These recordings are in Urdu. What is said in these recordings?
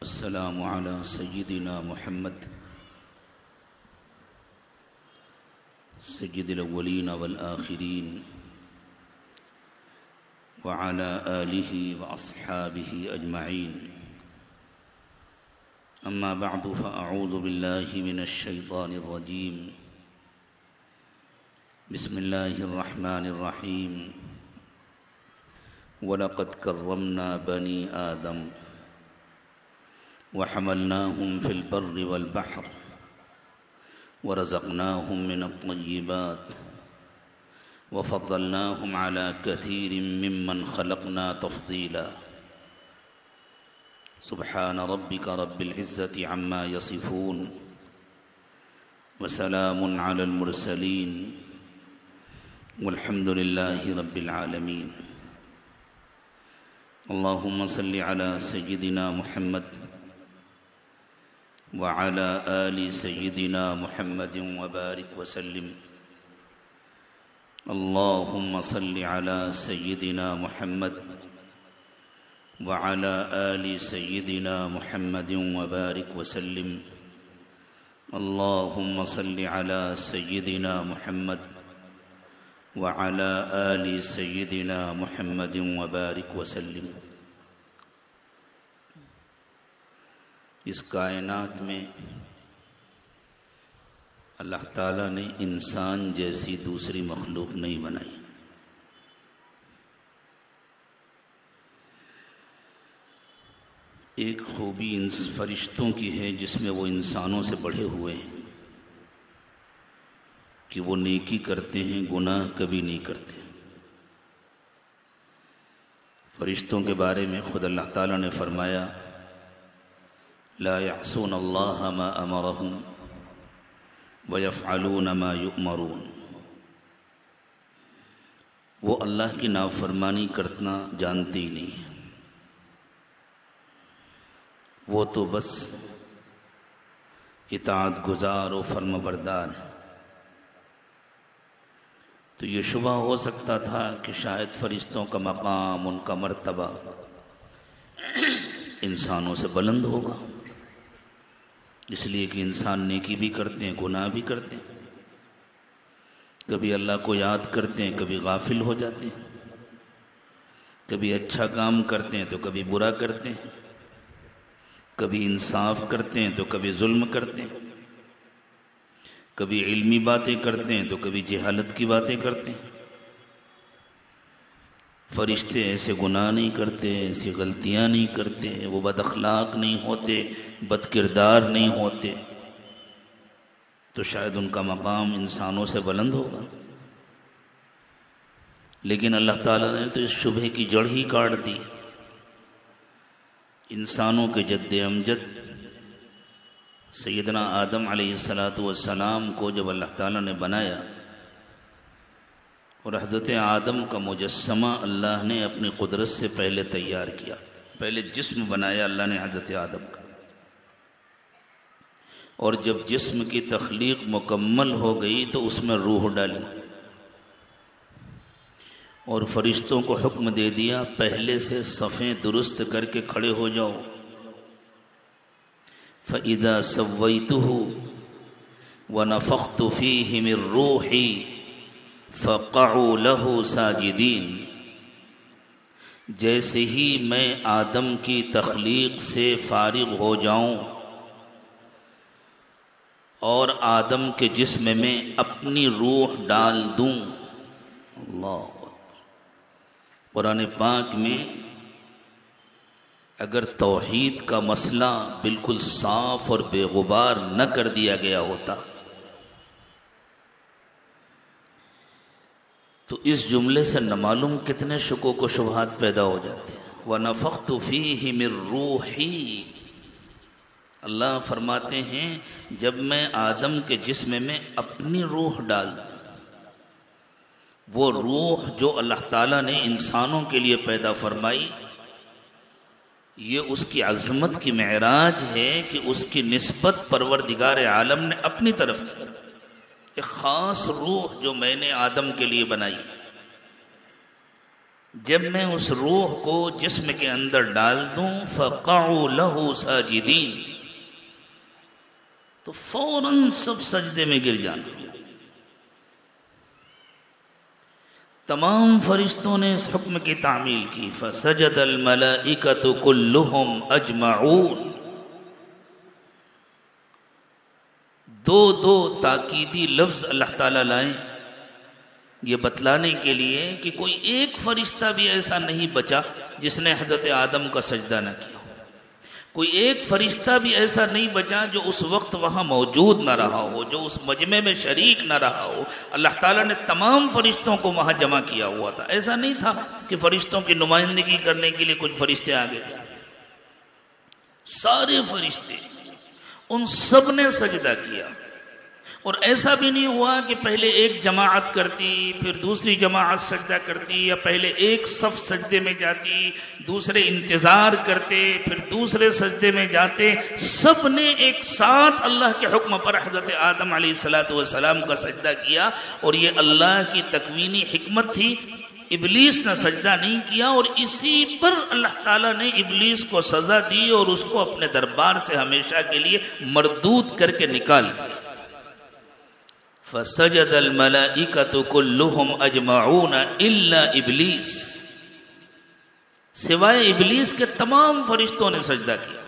السلام على سيدنا محمد سيد الأولين والآخرين وعلى آله وأصحابه أجمعين. أما بعد فأعوذ بالله من الشيطان الرجيم. بسم الله الرحمن الرحيم. وَلَقَدْ كَرَّمْنَا بَنِي آدَمَ وَحَمَلْنَاهُمْ فِي الْبَرِّ وَالْبَحْرِ وَرَزَقْنَاهُمْ مِنَ الطَّيِّبَاتِ وَفَضَّلْنَاهُمْ عَلَى كَثِيرٍ مِّمَّنْ خَلَقْنَا تَفْضِيلًا. سبحان ربك رب العزة عما يصفون وسلام على المرسلين والحمد لله رب العالمين. اللهم صل على سيدنا محمد وعلى آل سيدنا محمد وبارك وسلم. اللهم صل على سيدنا محمد وعلى آل سيدنا محمد وبارك وسلم. اللهم صل على سيدنا محمد وعلى آل سيدنا محمد وبارك وسلم. اس کائنات میں اللہ تعالیٰ نے انسان جیسی دوسری مخلوق نہیں بنائی. ایک خوبی ان فرشتوں کی ہے جس میں وہ انسانوں سے بڑھے ہوئے ہیں کہ وہ نیکی کرتے ہیں، گناہ کبھی نہیں کرتے. فرشتوں کے بارے میں خود اللہ تعالیٰ نے فرمایا لا يعصون اللہ ما امرهم ويفعلون ما يؤمرون. وہ اللہ کی نافرمانی کرنا جانتے ہی نہیں ہیں، وہ تو بس اطاعت گزار و فرم بردار ہیں. تو یہ شبہ ہو سکتا تھا کہ شاید فرشتوں کا مقام، ان کا مرتبہ انسانوں سے بلند ہوگا، اس لیے کہ انسان نیکی بھی کرتے ہیں، گناہ بھی کرتے ہیں، کبھی اللہ کو یاد کرتے ہیں، کبھی غافل ہو جاتے ہیں، کبھی اچھا کام کرتے ہیں تو کبھی برا کرتے ہیں، کبھی انصاف کرتے ہیں تو کبھی ظلم کرتے ہیں، کبھی علمی باتیں کرتے ہیں تو کبھی جہالت کی باتیں کرتے ہیں. فرشتے ایسے گناہ نہیں کرتے، ایسی غلطیاں نہیں کرتے، وہ بد اخلاق نہیں ہوتے، بد کردار نہیں ہوتے، تو شاید ان کا مقام انسانوں سے بلند ہوگا. لیکن اللہ تعالیٰ نے تو اس شبہ کی جڑ ہی کاٹ دی. انسانوں کے جد امجد سیدنا آدم علیہ السلام کو جب اللہ تعالیٰ نے بنایا اور حضرت آدم کا مجسمہ اللہ نے اپنی قدرت سے پہلے تیار کیا، پہلے جسم بنایا اللہ نے حضرت آدم کا، اور جب جسم کی تخلیق مکمل ہو گئی تو اس میں روح ڈالی اور فرشتوں کو حکم دے دیا پہلے سے صفیں درست کر کے کھڑے ہو جاؤ. فَإِذَا سَوَّيْتُهُ وَنَفَخْتُ فِيهِ مِن رُّوحِي فَقَعُوا لَهُ سَاجِدِينَ. جیسے ہی میں آدم کی تخلیق سے فارغ ہو جاؤں اور آدم کے جسم میں اپنی روح ڈال دوں. اللہ قرآن پاک میں اگر توحید کا مسئلہ بالکل صاف اور بے غبار نہ کر دیا گیا ہوتا تو اس جملے سے نہ معلوم کتنے شکوک و شبہات پیدا ہو جاتے ہیں. وَنَفَخْتُ فِيهِ مِن رُّوحِي. اللہ فرماتے ہیں جب میں آدم کے جسم میں اپنی روح ڈال دوں، وہ روح جو اللہ تعالیٰ نے انسانوں کے لیے پیدا فرمائی، یہ اس کی عظمت کی معراج ہے کہ اس کی نسبت پروردگار عالم نے اپنی طرف کی. ایک خاص روح جو میں نے آدم کے لیے بنائی، جب میں اس روح کو جسم کے اندر ڈال دوں فقعوا له ساجدین، تو فوراً سب سجدے میں گر جانا۔ تمام فرشتوں نے اس حکم کی تعمیل کی، فسجد الملائکۃ کلہم اجمعون۔ دو تاکیدی لفظ اللہ تعالیٰ لائیں یہ بتلانے کے لیے کہ کوئی ایک فرشتہ بھی ایسا نہیں بچا جس نے حضرت آدم کا سجدہ نہ کیا، کوئی ایک فرشتہ بھی ایسا نہیں بچا جو اس وقت وہاں موجود نہ رہا ہو، جو اس مجمع میں شریک نہ رہا ہو۔ اللہ تعالیٰ نے تمام فرشتوں کو وہاں جمع کیا ہوا تھا، ایسا نہیں تھا کہ فرشتوں کی نمائندگی کرنے کے لیے کچھ فرشتے آگے تھے، سارے فرشتے ان سب نے سجدہ کیا۔ اور ایسا بھی نہیں ہوا کہ پہلے ایک جماعت کرتی پھر دوسری جماعت سجدہ کرتی، یا پہلے ایک صف سجدے میں جاتی دوسرے انتظار کرتے پھر دوسرے سجدے میں جاتے، سب نے ایک ساتھ اللہ کے حکم پر حضرت آدم علیہ السلام کا سجدہ کیا۔ اور یہ اللہ کی تکوینی حکمت تھی، ابلیس نے سجدہ نہیں کیا، اور اسی پر اللہ تعالیٰ نے ابلیس کو سزا دی اور اس کو اپنے دربار سے ہمیشہ کے لیے مردود کر کے نکال دیا۔ فسجد الملائکۃ کلہم اجمعون الا ابلیس، سوائے ابلیس کے تمام فرشتوں نے سجدہ کیا۔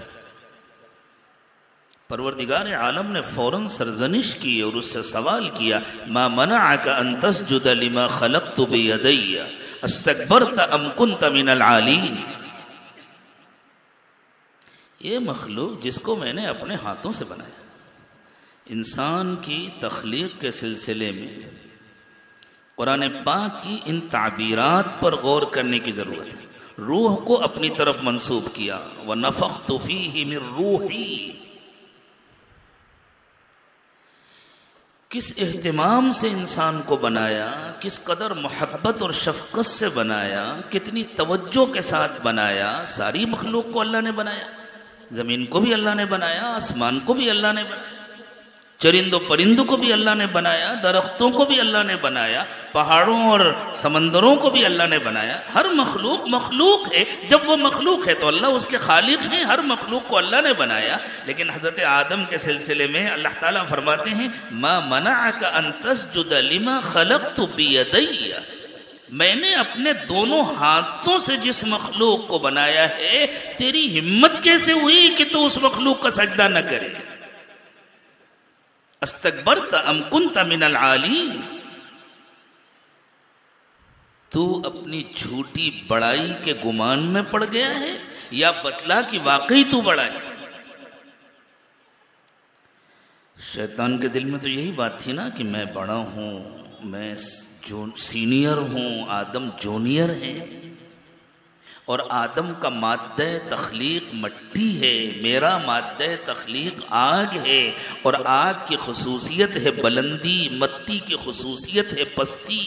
پروردگار عالم نے فوراً سرزنش کی اور اس سے سوال کیا، ما منعک ان تسجد لما خلقت بیدی استکبرت ام کنت من العالین۔ یہ مخلوق جس کو میں نے اپنے ہاتھوں سے بنایا، انسان کی تخلیق کے سلسلے میں قرآن پاک کی ان تعبیرات پر غور کرنے کی ضرورت ہے۔ روح کو اپنی طرف منسوب کیا، وَنَفَخْتُ فِيهِ مِن رُوحِي، کس اہتمام سے انسان کو بنایا، کس قدر محبت اور شفقت سے بنایا، کتنی توجہ کے ساتھ بنایا۔ ساری مخلوق کو اللہ نے بنایا، زمین کو بھی اللہ نے بنایا، آسمان کو بھی اللہ نے بنایا، چرندوں پرندوں کو بھی اللہ نے بنایا، درختوں کو بھی اللہ نے بنایا، پہاڑوں اور سمندروں کو بھی اللہ نے بنایا۔ ہر مخلوق مخلوق ہے، جب وہ مخلوق ہے تو اللہ اس کے خالق ہیں، ہر مخلوق کو اللہ نے بنایا۔ لیکن حضرت آدم کے سلسلے میں اللہ تعالیٰ فرماتے ہیں، ما منعک ان تسجد لما خلقت بیدی، میں نے اپنے دونوں ہاتھوں سے جس مخلوق کو بنایا ہے، تیری ہمت کیسے ہوئی کہ تو اس مخلوق کا سجدہ نہ کرے؟ استکبرت ام کنت من العالین، تو اپنی جھوٹی بڑائی کے گمان میں پڑ گیا ہے یا بتلا کہ واقعی تو بڑا ہے؟ شیطان کے دل میں تو یہی بات تھی نا کہ میں بڑا ہوں، میں سینئر ہوں، آدم جونیئر ہے، اور آدم کا مادہ تخلیق مٹی ہے، میرا مادہ تخلیق آگ ہے، اور آگ کی خصوصیت ہے بلندی، مٹی کی خصوصیت ہے پستی۔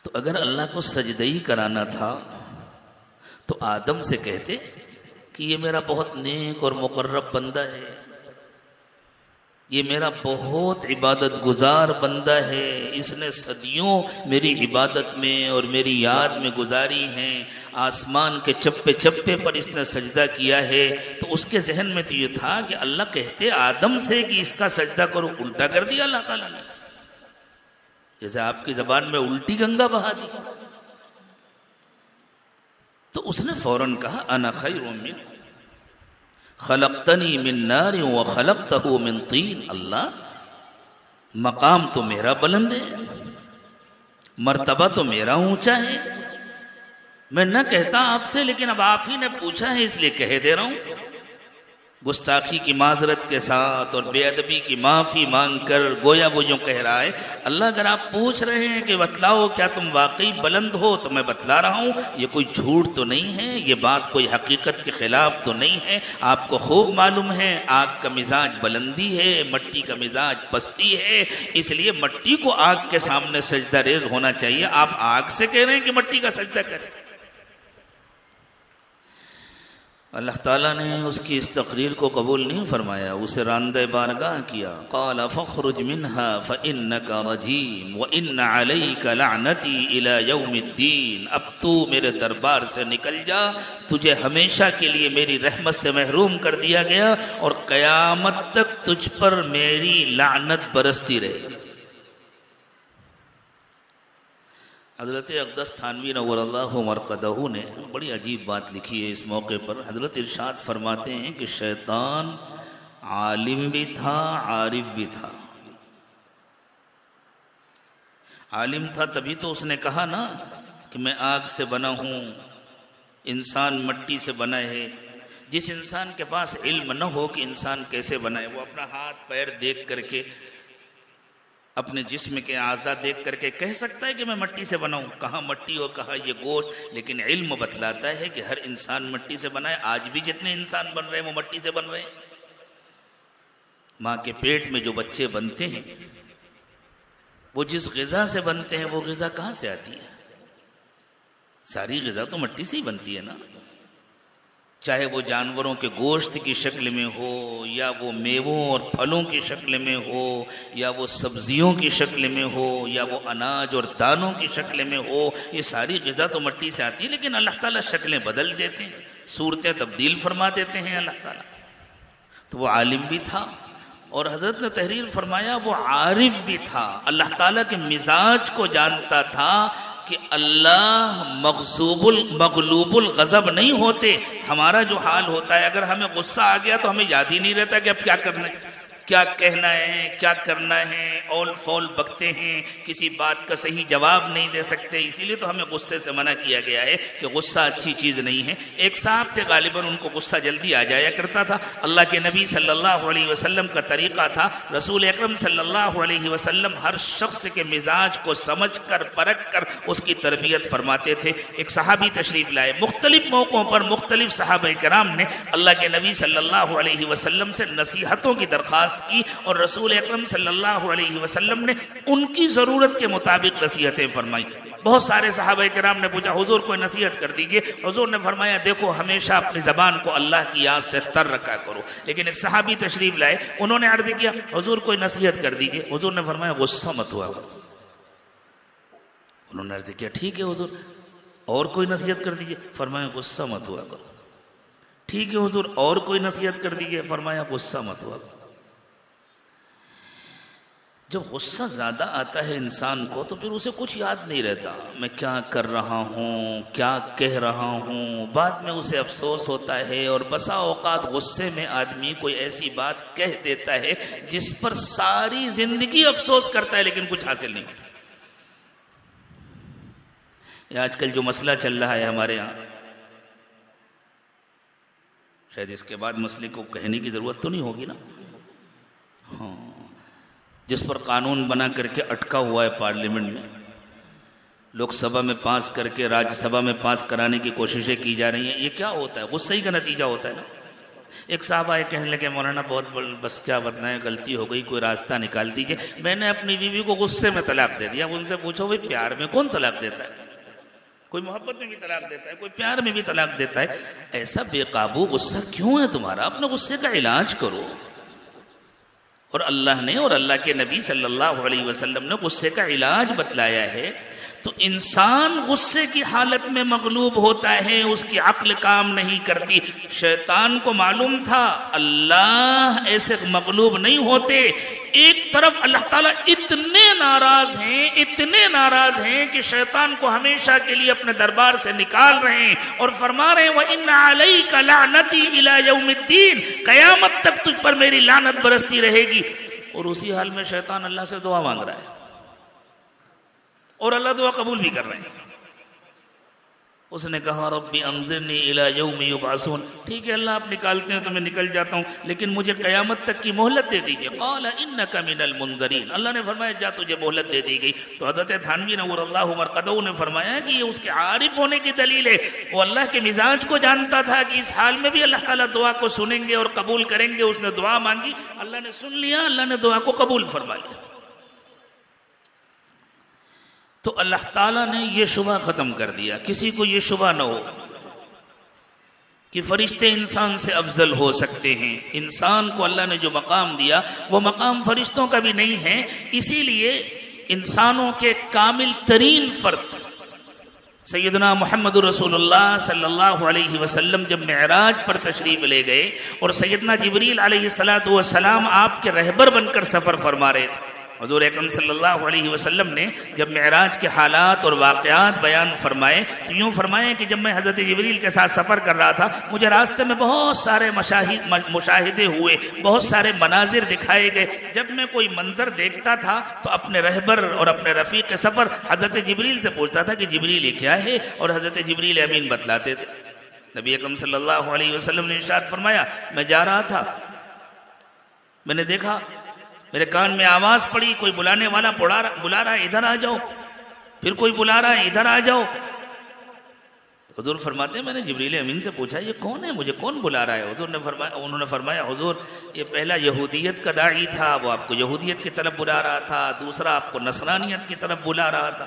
تو اگر اللہ کو سجدہ ہی کرانا تھا تو آدم سے کہتے کہ یہ میرا بہت نیک اور مقرب بندہ ہے، یہ میرا بہت عبادت گزار بندہ ہے، اس نے صدیوں میری عبادت میں اور میری یاد میں گزاری ہیں، آسمان کے چپے چپے پر اس نے سجدہ کیا ہے۔ تو اس کے ذہن میں تو یہ تھا کہ اللہ کہتے آدم سے کہ اس کا سجدہ کرو، الٹا کر دیا اللہ تعالیٰ نے، جیسے آپ کی زبان میں الٹی گنگا بہا دی۔ تو اس نے فوراً کہا انا خیر منہ خلقتنی من نار وخلقتہ من طین، اللہ مقام تو میرا بلند ہے، مرتبہ تو میرا اونچا ہے، میں نہ کہتا آپ سے، لیکن اب آپ ہی نے پوچھا ہے اس لیے کہہ دے رہا ہوں۔ گستاخی کی معذرت کے ساتھ اور بے ادبی کی معافی مانگ کر گویا وہ یوں کہہ رہا ہے، اللہ اگر آپ پوچھ رہے ہیں کہ بتلاؤ کیا تم واقعی بلند ہو تو میں بتلا رہا ہوں، یہ کوئی جھوٹ تو نہیں ہے، یہ بات کوئی حقیقت کے خلاف تو نہیں ہے۔ آپ کو خوب معلوم ہے آگ کا مزاج بلندی ہے، مٹی کا مزاج پستی ہے، اس لیے مٹی کو آگ کے سامنے سجدہ ریز ہونا چاہیے، آپ آگ سے کہہ رہے ہیں کہ مٹی کا سجدہ کریں۔ اللہ تعالیٰ نے اس کی اس تقریر کو قبول نہیں فرمایا، اسے راندہ بارگاہ کیا۔ قال فاخرج منها فإنك رجیم وإن عليك لعنتی إلى يوم الدین، اب تو میرے دربار سے نکل جا، تجھے ہمیشہ کے لیے میری رحمت سے محروم کر دیا گیا اور قیامت تک تجھ پر میری لعنت برستی رہے گی۔ حضرت اقدس تھانوی نور اللہ مرقدہ نے بڑی عجیب بات لکھی ہے اس موقع پر۔ حضرت ارشاد فرماتے ہیں کہ شیطان عالم بھی تھا، عارف بھی تھا۔ عالم تھا تبھی تو اس نے کہا نا کہ میں آگ سے بنا ہوں، انسان مٹی سے بنا ہے۔ جس انسان کے پاس علم نہ ہو کہ انسان کیسے بنا ہے، وہ اپنا ہاتھ پیر دیکھ کر کے، اپنے جسم کے اعضاء دیکھ کر کے کہہ سکتا ہے کہ میں مٹی سے بنا ہوں، کہاں مٹی اور کہاں یہ گوشت؟ لیکن علم بتلاتا ہے کہ ہر انسان مٹی سے بنا ہے۔ آج بھی جتنے انسان بن رہے ہیں وہ مٹی سے بن رہے ہیں۔ ماں کے پیٹ میں جو بچے بنتے ہیں وہ جس غذا سے بنتے ہیں، وہ غذا کہاں سے آتی ہے؟ ساری غذا تو مٹی سے ہی بنتی ہے نا، چاہے وہ جانوروں کے گوشت کی شکل میں ہو، یا وہ میووں اور پھلوں کی شکل میں ہو، یا وہ سبزیوں کی شکل میں ہو، یا وہ اناج اور دانوں کی شکل میں ہو۔ یہ ساری غذا تو مٹی سے آتی ہے، لیکن اللہ تعالیٰ شکلیں بدل دیتے ہیں، صورتیں تبدیل فرما دیتے ہیں اللہ تعالیٰ۔ تو وہ عالم بھی تھا، اور حضرت نے تحریر فرمایا وہ عارف بھی تھا، اللہ تعالیٰ کے مزاج کو جانتا تھا کہ اللہ مغلوب الغضب نہیں ہوتے۔ ہمارا جو حال ہوتا ہے، اگر ہمیں غصہ آ گیا تو ہمیں یاد ہی نہیں رہتا کہ اب کیا کرنا ہے، کیا کہنا ہے، کیا کرنا ہے، اول فول بکتے ہیں، کسی بات کا صحیح جواب نہیں دے سکتے۔ اسی لیے تو ہمیں غصے سے منع کیا گیا ہے کہ غصہ اچھی چیز نہیں ہے۔ ایک صاحب تھے، غالباً ان کو غصہ جلدی آ جایا کرتا تھا۔ اللہ کے نبی صلی اللہ علیہ وسلم کا طریقہ تھا، رسول اکرم صلی اللہ علیہ وسلم ہر شخص کے مزاج کو سمجھ کر پرکھ کر اس کی تربیت فرماتے تھے۔ ایک صحابی تشریف لائے، مختلف موقعوں پر مختلف صحابہ کرام نے اللہ کے نبی صلی اللہ علیہ وسلم سے نصیحتوں کی درخواست کی، اور رسول اکرم صلی اللہ علیہ وسلم نے ان کی ضرورت کے مطابق نصیحتیں فرمائی۔ بہت سارے صحابہ کرام نے پوچھا حضور کوئی نصیحت کر دیجئے۔ حضور نے فرمایا دیکھو ہمیشہ اپنی زبان کو اللہ کی یاد سے تر رکھا کرو۔ لیکن ایک صحابی تشریف لائے، انہوں نے عرض کیا حضور کوئی نصیحت کر دیجئے۔ حضور نے فرمایا غصہ مت ہوا کرو۔ انہوں نے عرض کیا ٹھیک ہے حضور، اور کوئی نصیحت کر دیجئے۔ فرمایا غصہ مت ہوا کرو۔ ٹھیک ہے حضور، اور کوئی نصیحت کر دیجئے۔ فرمایا غصہ مت ہوا کرو۔ جب غصہ زیادہ آتا ہے انسان کو تو پھر اسے کچھ یاد نہیں رہتا، میں کیا کر رہا ہوں، کیا کہہ رہا ہوں، بعد میں اسے افسوس ہوتا ہے۔ اور بسا اوقات غصے میں آدمی کوئی ایسی بات کہہ دیتا ہے جس پر ساری زندگی افسوس کرتا ہے لیکن کچھ حاصل نہیں ہوتا۔ یہ آج کل جو مسئلہ چل رہا ہے ہمارے ہاں، شاید اس کے بعد مسئلے کو کہنے کی ضرورت تو نہیں ہوگی نا، ہاں، جس پر قانون بنا کر کے اٹکا ہوا ہے پارلیمنٹ میں، لوک سبھا میں پاس کر کے راجیہ سبھا میں پاس کرانے کی کوششیں کی جا رہی ہیں۔ یہ کیا ہوتا ہے؟ غصے ہی کا نتیجہ ہوتا ہے نا۔ ایک صاحب آئے کہنے لگے مولانا بہت بس کیا بتلائیں، غلطی ہو گئی، کوئی راستہ نکال دیجئے۔ میں نے اپنی بیوی کو غصے میں طلاق دے دیا۔ ان سے پوچھو بھائی پیار میں کون طلاق دیتا ہے؟ کوئی محبت میں بھی طلاق دیتا ہے، کوئی پیار میں بھی طلاق دیتا ہے۔ ایسا بے قابو غصہ کیوں ہے تمہارا؟ اپنے غصے کا علاج کرو۔ اور اللہ نے اور اللہ کے نبی صلی اللہ علیہ وسلم نے غصے کا علاج بتلایا ہے۔ تو انسان غصے کی حالت میں مغلوب ہوتا ہے، اس کی عقل کام نہیں کرتی۔ شیطان کو معلوم تھا اللہ ایسے مغلوب نہیں ہوتے۔ ایک طرف اللہ تعالیٰ اتنے ناراض ہیں کہ شیطان کو ہمیشہ کے لیے اپنے دربار سے نکال رہے ہیں اور فرما رہے ہیں وَإِنَّ عَلَيْكَ لَعْنَتِي إِلَى يَوْمِ الدِّينِ، قیامت تک تجھ پر میری لعنت برستی رہے گی۔ اور اسی حال میں شیطان اللہ سے دعا مانگ رہا ہے اور اللہ دعا قبول بھی کر رہے ہیں۔ اس نے کہا ربی انظرنی الی یوم یبعثون، ٹھیک ہے اللہ آپ نکالتے ہیں تو میں نکل جاتا ہوں، لیکن مجھے قیامت تک کی مہلت دے دیجئے۔ قال انک من المنظرین، اللہ نے فرمایا جا تجھے مہلت دے دی گئی۔ تو حضرت تھانوی نور اللہ مرقدہ نے فرمایا کہ یہ اس کے عارف ہونے کی دلیل ہے، وہ اللہ کے مزاج کو جانتا تھا کہ اس حال میں بھی اللہ تعالیٰ دعا کو سنیں گے اور قبول کریں گے۔ اس نے دعا مانگی، اللہ نے سن لیا، اللہ نے دعا کو قبول فرما لیا۔ تو اللہ تعالیٰ نے یہ شبہ ختم کر دیا، کسی کو یہ شبہ نہ ہو کہ فرشتے انسان سے افضل ہو سکتے ہیں. انسان کو اللہ نے جو مقام دیا وہ مقام فرشتوں کا بھی نہیں ہے. اسی لیے انسانوں کے کامل ترین فرد سیدنا محمد رسول اللہ صلی اللہ علیہ وسلم جب معراج پر تشریف لے گئے اور سیدنا جبریل علیہ السلام آپ کے رہبر بن کر سفر فرما رہے تھے. حضور اکرم صلی اللہ علیہ وسلم نے جب معراج کے حالات اور واقعات بیان فرمائے تو یوں فرمائے کہ جب میں حضرت جبریل کے ساتھ سفر کر رہا تھا مجھے راستے میں بہت سارے مشاہدے ہوئے، بہت سارے مناظر دکھائے گئے. جب میں کوئی منظر دیکھتا تھا تو اپنے رہبر اور اپنے رفیق سفر حضرت جبریل سے پوچھتا تھا کہ جبریل یہ کیا ہے، اور حضرت جبریل امین بتلاتے تھے. نبی اکرم صلی اللہ علیہ وسلم نے ارشاد فرمایا میں جا رہا تھا، میں نے دیکھا میرے کان میں آواز پڑی کوئی بلانے والا بلا رہا ہے ادھر آ جاؤ، پھر کوئی بلا رہا ہے ادھر آ جاؤ. حضور فرماتے ہیں میں نے جبریل امین سے پوچھا یہ کون ہے، مجھے کون بلا رہا ہے؟ انہوں نے فرمایا حضور یہ پہلا یہودیت کا داعی تھا، وہ آپ کو یہودیت کی طرف بلا رہا تھا، دوسرا آپ کو نصرانیت کی طرف بلا رہا تھا.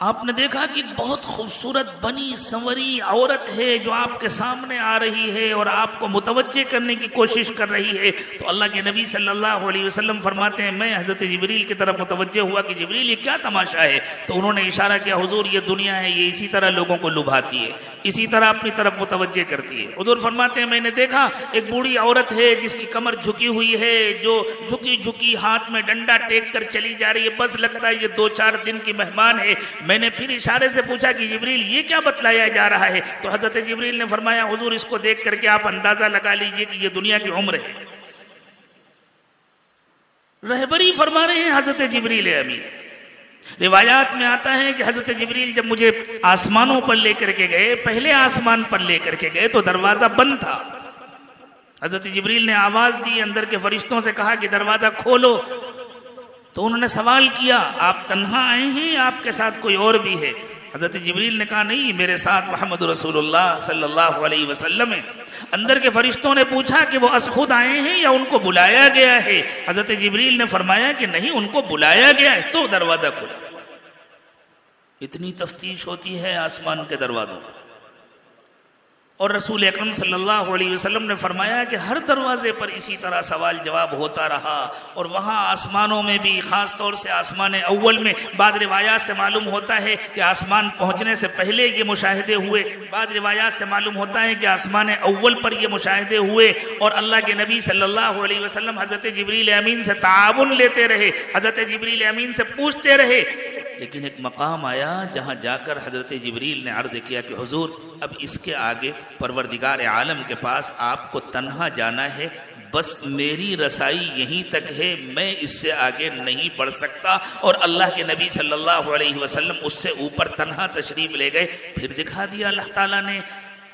آپ نے دیکھا کہ ایک بہت خوبصورت بنی سنوری عورت ہے جو آپ کے سامنے آ رہی ہے اور آپ کو متوجہ کرنے کی کوشش کر رہی ہے. تو اللہ کے نبی صلی اللہ علیہ وسلم فرماتے ہیں میں حضرت جبریل کی طرف متوجہ ہوا کہ جبریل یہ کیا تماشا ہے؟ تو انہوں نے اشارہ کیا حضور یہ دنیا ہے، یہ اسی طرح لوگوں کو لبھاتی ہے، اسی طرح اپنی طرف متوجہ کرتی ہے. حضور فرماتے ہیں میں نے دیکھا ایک بوڑھی عورت ہے جس کی کمر جھکی ہوئی ہے، جو جھکی ہاتھ میں ڈنڈا ٹیک کر چلی جا رہی ہے، بس لگتا ہے یہ 2-4 دن کی مہمان ہے. میں نے پھر اشارے سے پوچھا کہ جبریل یہ کیا بتلایا جا رہا ہے؟ تو حضرت جبریل نے فرمایا حضور اس کو دیکھ کر کے آپ اندازہ لگا لیجئے کہ یہ دنیا کی عمر ہے. رہبری فرما رہے ہیں حضرت جبریل امین. روایات میں آتا ہے کہ حضرت جبریل جب مجھے آسمانوں پر لے کر کے گئے، پہلے آسمان پر لے کر کے گئے تو دروازہ بند تھا. حضرت جبریل نے آواز دی، اندر کے فرشتوں سے کہا کہ دروازہ کھولو. تو انہوں نے سوال کیا آپ تنہا آئے ہیں آپ کے ساتھ کوئی اور بھی ہے؟ حضرت جبریل نے کہا نہیں میرے ساتھ محمد رسول اللہ صلی اللہ علیہ وسلم ہے. اندر کے فرشتوں نے پوچھا کہ وہ از خود آئے ہیں یا ان کو بلایا گیا ہے؟ حضرت جبریل نے فرمایا کہ نہیں ان کو بلایا گیا ہے. تو دروازہ کھلا. اتنی تفتیش ہوتی ہے آسمان کے دروازوں. اور رسول اکرم صلی اللہ علیہ وسلم نے فرمایا کہ ہر دروازے پر اسی طرح سوال جواب ہوتا رہا. اور وہاں آسمانوں میں بھی خاص طور سے آسمان اول میں بعض روایات سے معلوم ہوتا ہے کہ آسمان پہنچنے سے پہلے یہ مشاہدے ہوئے، بعض روایات سے معلوم ہوتا ہے کہ آسمان اول پر یہ مشاہدے ہوئے. اور اللہ کے نبی صلی اللہ علیہ وسلم حضرت جبریل امین سے تعاون لیتے رہے، حضرت جبریل امین سے پوچھتے رہے. لیکن ایک مقام آیا جہاں جا کر حضرت جبریل نے عرض کیا کہ حضور اب اس کے آگے پروردگار عالم کے پاس آپ کو تنہا جانا ہے، بس میری رسائی یہیں تک ہے، میں اس سے آگے نہیں بڑھ سکتا. اور اللہ کے نبی صلی اللہ علیہ وسلم اس سے اوپر تنہا تشریف لے گئے. پھر دکھا دیا اللہ تعالیٰ نے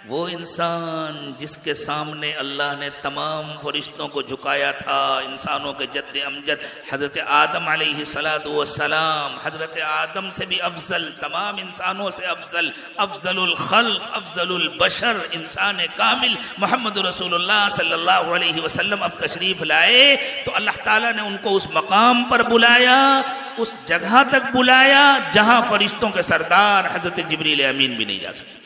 وہ انسان جس کے سامنے اللہ نے تمام فرشتوں کو جھکایا تھا، انسانوں کے جد امجد حضرت آدم علیہ السلام، حضرت آدم سے بھی افضل، تمام انسانوں سے افضل، افضل الخلق، افضل البشر، انسان کامل محمد رسول اللہ صلی اللہ علیہ وسلم اب تشریف لائے. تو اللہ تعالیٰ نے ان کو اس مقام پر بلایا، اس جگہ تک بلایا جہاں فرشتوں کے سردار حضرت جبریل امین بھی نہیں جا سکتے.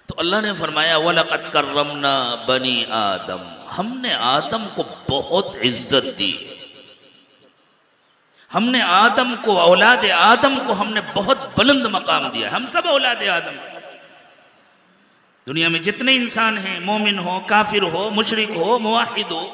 تو اللہ نے فرمایا وَلَقَدْ كَرَّمْنَا بَنِي آدم، ہم نے آدم کو بہت عزت دی. ہم نے آدم کو، اولاد آدم کو ہم نے بہت بلند مقام دیا. ہم سب اولاد آدم. دنیا میں جتنے انسان ہیں، مومن ہو، کافر ہو، مشرک ہو، موحد ہو،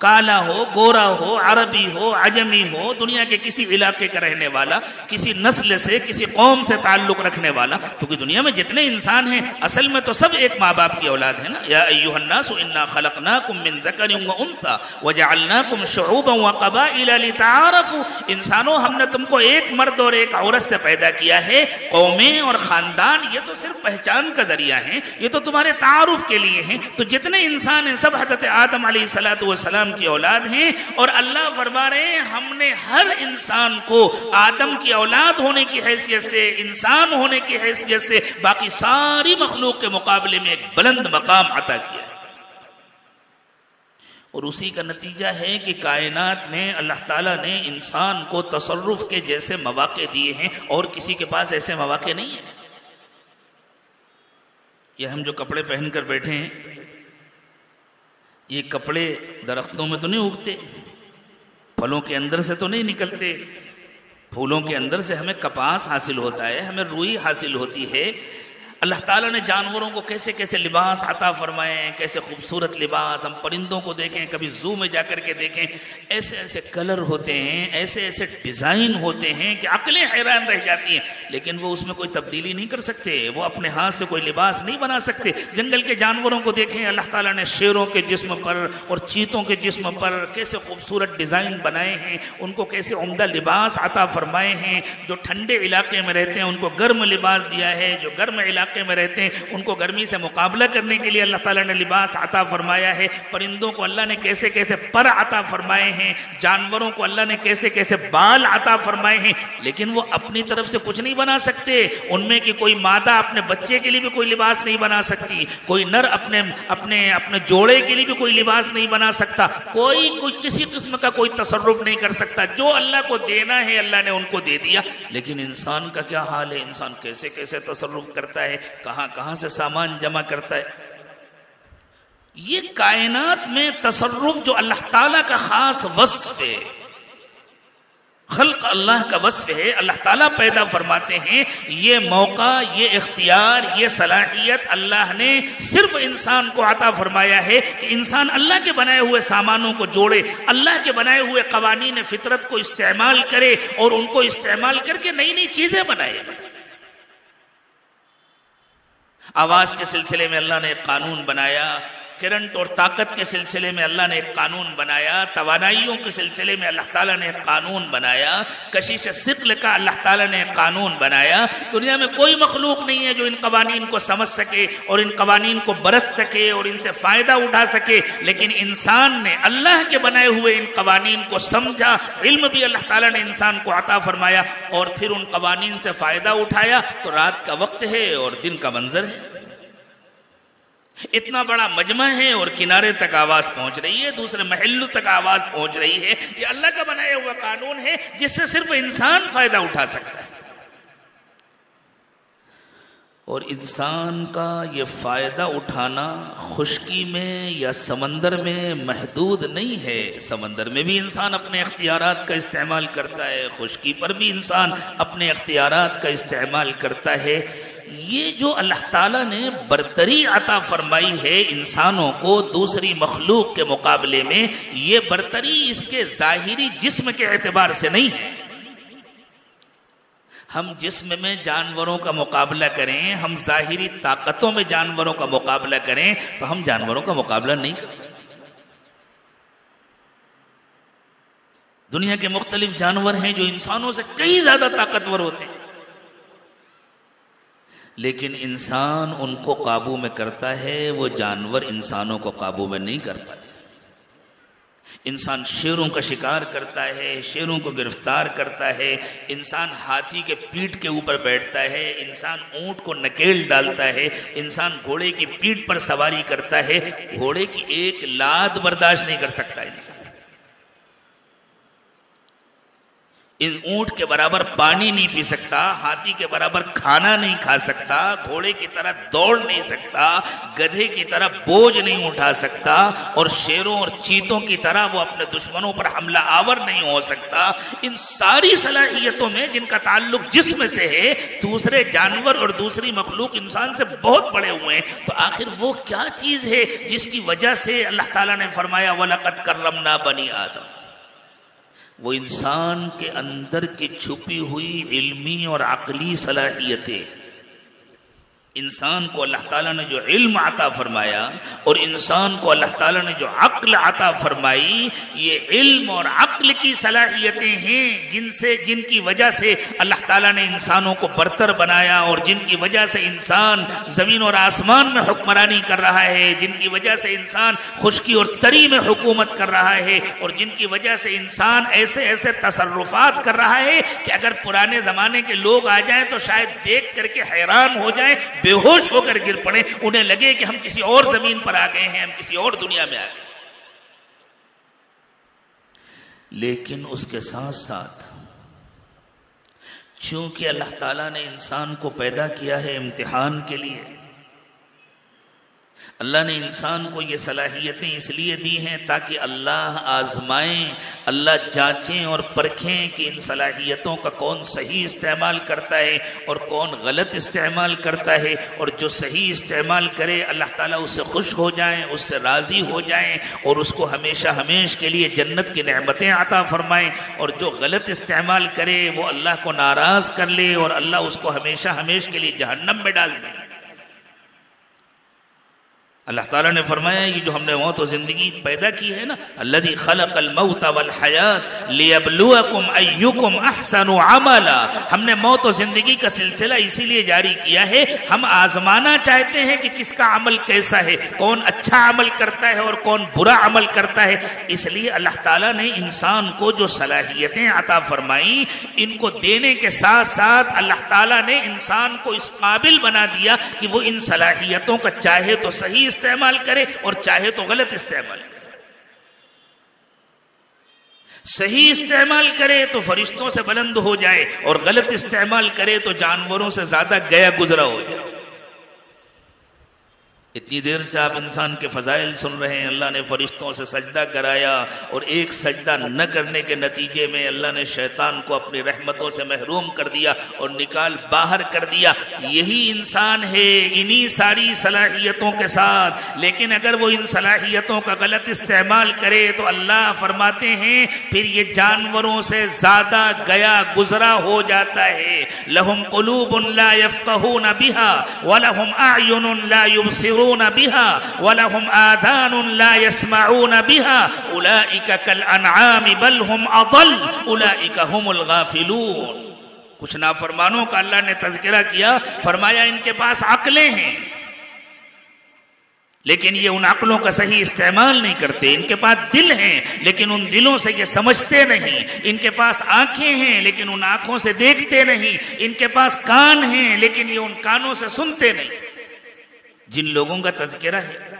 کالا ہو، گورا ہو، عربی ہو، عجمی ہو، دنیا کے کسی علاقے کا رہنے والا، کسی نسل سے، کسی قوم سے تعلق رکھنے والا، کیونکہ دنیا میں جتنے انسان ہیں اصل میں تو سب ایک ماں باپ کی اولاد ہے نا. یا ایھا الناس انا خلقناکم من ذکر وانثی وجعلناکم شعوبا وقبائل لتعارفوا. انسانوں ہم نے تم کو ایک مرد اور ایک عورت سے پیدا کیا ہے. قومیں اور خاندان یہ تو صرف پہچان کا ذریعہ ہیں، یہ تو تمہارے تعارف کے لیے ہیں. تو جتنے انسان ہیں سب حضرت آدم علیہ السلام کی اولاد ہیں. اور اللہ فرما رہے ہیں ہم نے ہر انسان کو آدم کی اولاد ہونے کی حیثیت سے، انسان ہونے کی حیثیت سے باقی ساری مخلوق کے مقابلے میں ایک بلند مقام عطا کیا. اور اسی کا نتیجہ ہے کہ کائنات میں اللہ تعالیٰ نے انسان کو تصرف کے جیسے مواقع دیے ہیں اور کسی کے پاس ایسے مواقع نہیں ہیں۔ یہ ہم جو کپڑے پہن کر بیٹھے ہیں، یہ کپڑے درختوں میں تو نہیں اگتے، پھلوں کے اندر سے تو نہیں نکلتے، پھولوں کے اندر سے ہمیں کپاس حاصل ہوتا ہے، ہمیں روئی حاصل ہوتی ہے۔ اللہ تعالیٰ نے جانوروں کو کیسے کیسے لباس عطا فرمائے ہیں، کیسے خوبصورت لباس۔ ہم پرندوں کو دیکھیں، کبھی زو میں جا کر کے دیکھیں، ایسے ایسے کلر ہوتے ہیں، ایسے ایسے ڈیزائن ہوتے ہیں کہ عقلیں حیران رہ جاتی ہیں، لیکن وہ اس میں کوئی تبدیلی نہیں کر سکتے، وہ اپنے ہاتھ سے کوئی لباس نہیں بنا سکتے۔ جنگل کے جانوروں کو دیکھیں، اللہ تعالیٰ نے شیروں کے جسم پر اور چیتوں کے جسم پر کیسے خوبصورت ڈیزائن بنائے ہیں، ان کو کیسے عمدہ لباس عطا فرمائے ہیں۔ جو ٹھنڈے علاقے میں رہتے ہیں ان کو گرم لباس دیا ہے، جو گرم علاقے میں رہتے ہیں ان کو گرمی سے مقابلہ کرنے کے لیے اللہ تعالیٰ نے لباس عطا فرمایا ہے۔ پرندوں کو اللہ نے کیسے کیسے پر عطا فرمائے ہیں، جانوروں کو اللہ نے کیسے کیسے بال عطا فرمائے ہیں، لیکن وہ اپنی طرف سے کچھ نہیں بنا سکتے۔ ان میں کی کوئی مادہ اپنے بچے کے لیے بھی کوئی لباس نہیں بنا سکتی، کوئی نر اپنے جوڑے کے لیے بھی کوئی لباس نہیں بنا سکتا، کوئی کسی قسم کا کوئی تصرف نہیں کر سکتا۔ جو اللہ کو دینا ہے اللہ نے ان کو دے دیا۔ لیکن انسان کا کیا حال ہے؟ انسان کیسے کیسے تصرف کرتا ہے، کہاں کہاں سے سامان جمع کرتا ہے۔ یہ کائنات میں تصرف جو اللہ تعالیٰ کا خاص وصف ہے، خلق اللہ کا وصف ہے، اللہ تعالیٰ پیدا فرماتے ہیں۔ یہ موقع، یہ اختیار، یہ صلاحیت اللہ نے صرف انسان کو عطا فرمایا ہے کہ انسان اللہ کے بنائے ہوئے سامانوں کو جوڑے، اللہ کے بنائے ہوئے قوانین فطرت کو استعمال کرے اور ان کو استعمال کر کے نئی نئی چیزیں بنائے۔ آواز کے سلسلے میں اللہ نے ایک قانون بنایا، کرنٹ اور طاقت کے سلسلے میں اللہ نے ایک قانون بنایا، توانائیوں کے سلسلے میں اللہ تعالیٰ نے ایک قانون بنایا، کشش ثقل کا اللہ تعالیٰ نے ایک قانون بنایا۔ دنیا میں کوئی مخلوق نہیں ہے جو ان قوانین کو سمجھ سکے اور ان قوانین کو برت سکے اور ان سے فائدہ اٹھا سکے، لیکن انسان نے اللہ کے بنائے ہوئے ان قوانین کو سمجھا۔ علم بھی اللہ تعالیٰ نے انسان کو عطا فرمایا اور پھر ان قوانین سے فائدہ اٹھایا۔ تو رات کا وقت ہے اور دن کا منظر ہے، اتنا بڑا مجمع ہے اور کنارے تک آواز پہنچ رہی ہے، دوسرے محلوں تک آواز پہنچ رہی ہے۔ یہ اللہ کا بنایا ہوا قانون ہے جس سے صرف انسان فائدہ اٹھا سکتا ہے، اور انسان کا یہ فائدہ اٹھانا خشکی میں یا سمندر میں محدود نہیں ہے۔ سمندر میں بھی انسان اپنے اختیارات کا استعمال کرتا ہے، خشکی پر بھی انسان اپنے اختیارات کا استعمال کرتا ہے۔ یہ جو اللہ تعالیٰ نے برتری عطا فرمائی ہے انسانوں کو دوسری مخلوق کے مقابلے میں، یہ برتری اس کے ظاہری جسم کے اعتبار سے نہیں ہے۔ ہم جسم میں جانوروں کا مقابلہ کریں، ہم ظاہری طاقتوں میں جانوروں کا مقابلہ کریں تو ہم جانوروں کا مقابلہ نہیں کر سکتے۔ دنیا کے مختلف جانور ہیں جو انسانوں سے کئی زیادہ طاقتور ہوتے ہیں، لیکن انسان ان کو قابو میں کرتا ہے، وہ جانور انسانوں کو قابو میں نہیں کر پاتے۔ انسان شیروں کا شکار کرتا ہے، شیروں کو گرفتار کرتا ہے، انسان ہاتھی کے پیٹھ کے اوپر بیٹھتا ہے، انسان اونٹ کو نکیل ڈالتا ہے، انسان گھوڑے کی پیٹھ پر سواری کرتا ہے، گھوڑے کی ایک لات برداشت نہیں کر سکتا انسان۔ ان اونٹ کے برابر پانی نہیں پی سکتا، ہاتھی کے برابر کھانا نہیں کھا سکتا، گھوڑے کی طرح دوڑ نہیں سکتا، گدھے کی طرح بوجھ نہیں اٹھا سکتا، اور شیروں اور چیتوں کی طرح وہ اپنے دشمنوں پر حملہ آور نہیں ہو سکتا۔ ان ساری صلاحیتوں میں جن کا تعلق جسم سے ہے، دوسرے جانور اور دوسری مخلوق انسان سے بہت بڑے ہوئے ہیں، تو آخر وہ کیا چیز ہے جس کی وجہ سے اللہ تعالیٰ نے فرمایا وَلَقَدْ كَرَّمْنَا بَنِي آدم؟ وہ انسان کے اندر کی چھپی ہوئی علمی اور عقلی صلاحیتیں، انسان کو اللہ تعالیٰ نے جو علم عطا فرمایا اور انسان کو اللہ تعالیٰ نے جو عقل عطا فرمائی، یہ علم اور عقل کی صلاحیتیں ہیں جن کی وجہ سے اللہ تعالیٰ نے انسانوں کو برتر بنایا، اور جن کی وجہ سے انسان زمین اور آسمان میں حکمرانی کر رہا ہے، جن کی وجہ سے انسان خشکی اور تری میں حکومت کر رہا ہے، اور جن کی وجہ سے انسان ایسے ایسے تصرفات کر رہا ہے کہ اگر پرانے زمانے کے لوگ آ جائیں تو شاید دیکھ کر کے حیران ہو جائیں، بے ہوش ہو کر گر پڑے، انہیں لگے کہ ہم کسی اور زمین پر آ گئے ہیں، ہم کسی اور دنیا میں آ گئے۔ لیکن اس کے ساتھ ساتھ چونکہ اللہ تعالیٰ نے انسان کو پیدا کیا ہے امتحان کے لیے، اللہ نے انسان کو یہ صلاحیتیں اس لیے دی ہیں تاکہ اللہ آزمائیں، اللہ جانچیں اور پرکھیں کہ ان صلاحیتوں کا کون صحیح استعمال کرتا ہے اور کون غلط استعمال کرتا ہے، اور جو صحیح استعمال کرے اللہ تعالیٰ اس سے خوش ہو جائیں، اس سے راضی ہو جائیں اور اس کو ہمیشہ ہمیش کے لیے جنت کی نعمتیں عطا فرمائیں، اور جو غلط استعمال کرے وہ اللہ کو ناراض کر لے اور اللہ اس کو ہمیشہ ہمیش کے لیے جہنم میں ڈال دے۔ اللہ تعالیٰ نے فرمایا یہ جو ہم نے موت و زندگی پیدا کی ہے نا، الذی خلق الموت والحیات لیبلوکم ایکم احسن عملا، ہم نے موت و زندگی کا سلسلہ اسی لیے جاری کیا ہے، ہم آزمانا چاہتے ہیں کہ کس کا عمل کیسا ہے، کون اچھا عمل کرتا ہے اور کون برا عمل کرتا ہے۔ اس لیے اللہ تعالیٰ نے انسان کو جو صلاحیتیں عطا فرمائیں، ان کو دینے کے ساتھ ساتھ اللہ تعالیٰ نے انسان کو اس قابل بنا دیا کہ وہ ان صلاحیتوں کا چاہے تو صحیح استعمال کرے اور چاہے تو غلط استعمال کرے۔ صحیح استعمال کرے تو فرشتوں سے بلند ہو جائے اور غلط استعمال کرے تو جانوروں سے زیادہ گیا گزرا ہو جائے۔ اتنی دیر سے آپ انسان کے فضائل سن رہے ہیں، اللہ نے فرشتوں سے سجدہ کرایا اور ایک سجدہ نہ کرنے کے نتیجے میں اللہ نے شیطان کو اپنی رحمتوں سے محروم کر دیا اور نکال باہر کر دیا۔ یہی انسان ہے انہی ساری صلاحیتوں کے ساتھ، لیکن اگر وہ ان صلاحیتوں کا غلط استعمال کرے تو اللہ فرماتے ہیں پھر یہ جانوروں سے زیادہ گیا گزرا ہو جاتا ہے۔ لَهُمْ قُلُوبٌ لَا يَفْقَهُونَ بِهَا وَلَهُمْ أَعْيُنٌ لَا يُبْصِرُونَ بها ولهم آذان لا يسمعون بها أولئك كالأنعام بل هم أضل أولئك هم الغافلون۔ کچھ نافرمانوں کا اللہ نے تذکرہ کیا، فرمایا ان کے پاس عقلیں ہیں لیکن یہ ان عقلوں کا صحیح استعمال نہیں کرتے، ان کے پاس دل ہیں لیکن ان دلوں سے یہ سمجھتے نہیں، ان کے پاس آنکھیں ہیں لیکن ان آنکھوں سے دیکھتے نہیں، ان کے پاس کان ہیں لیکن یہ ان کانوں سے سنتے نہیں۔ جن لوگوں کا تذکرہ ہے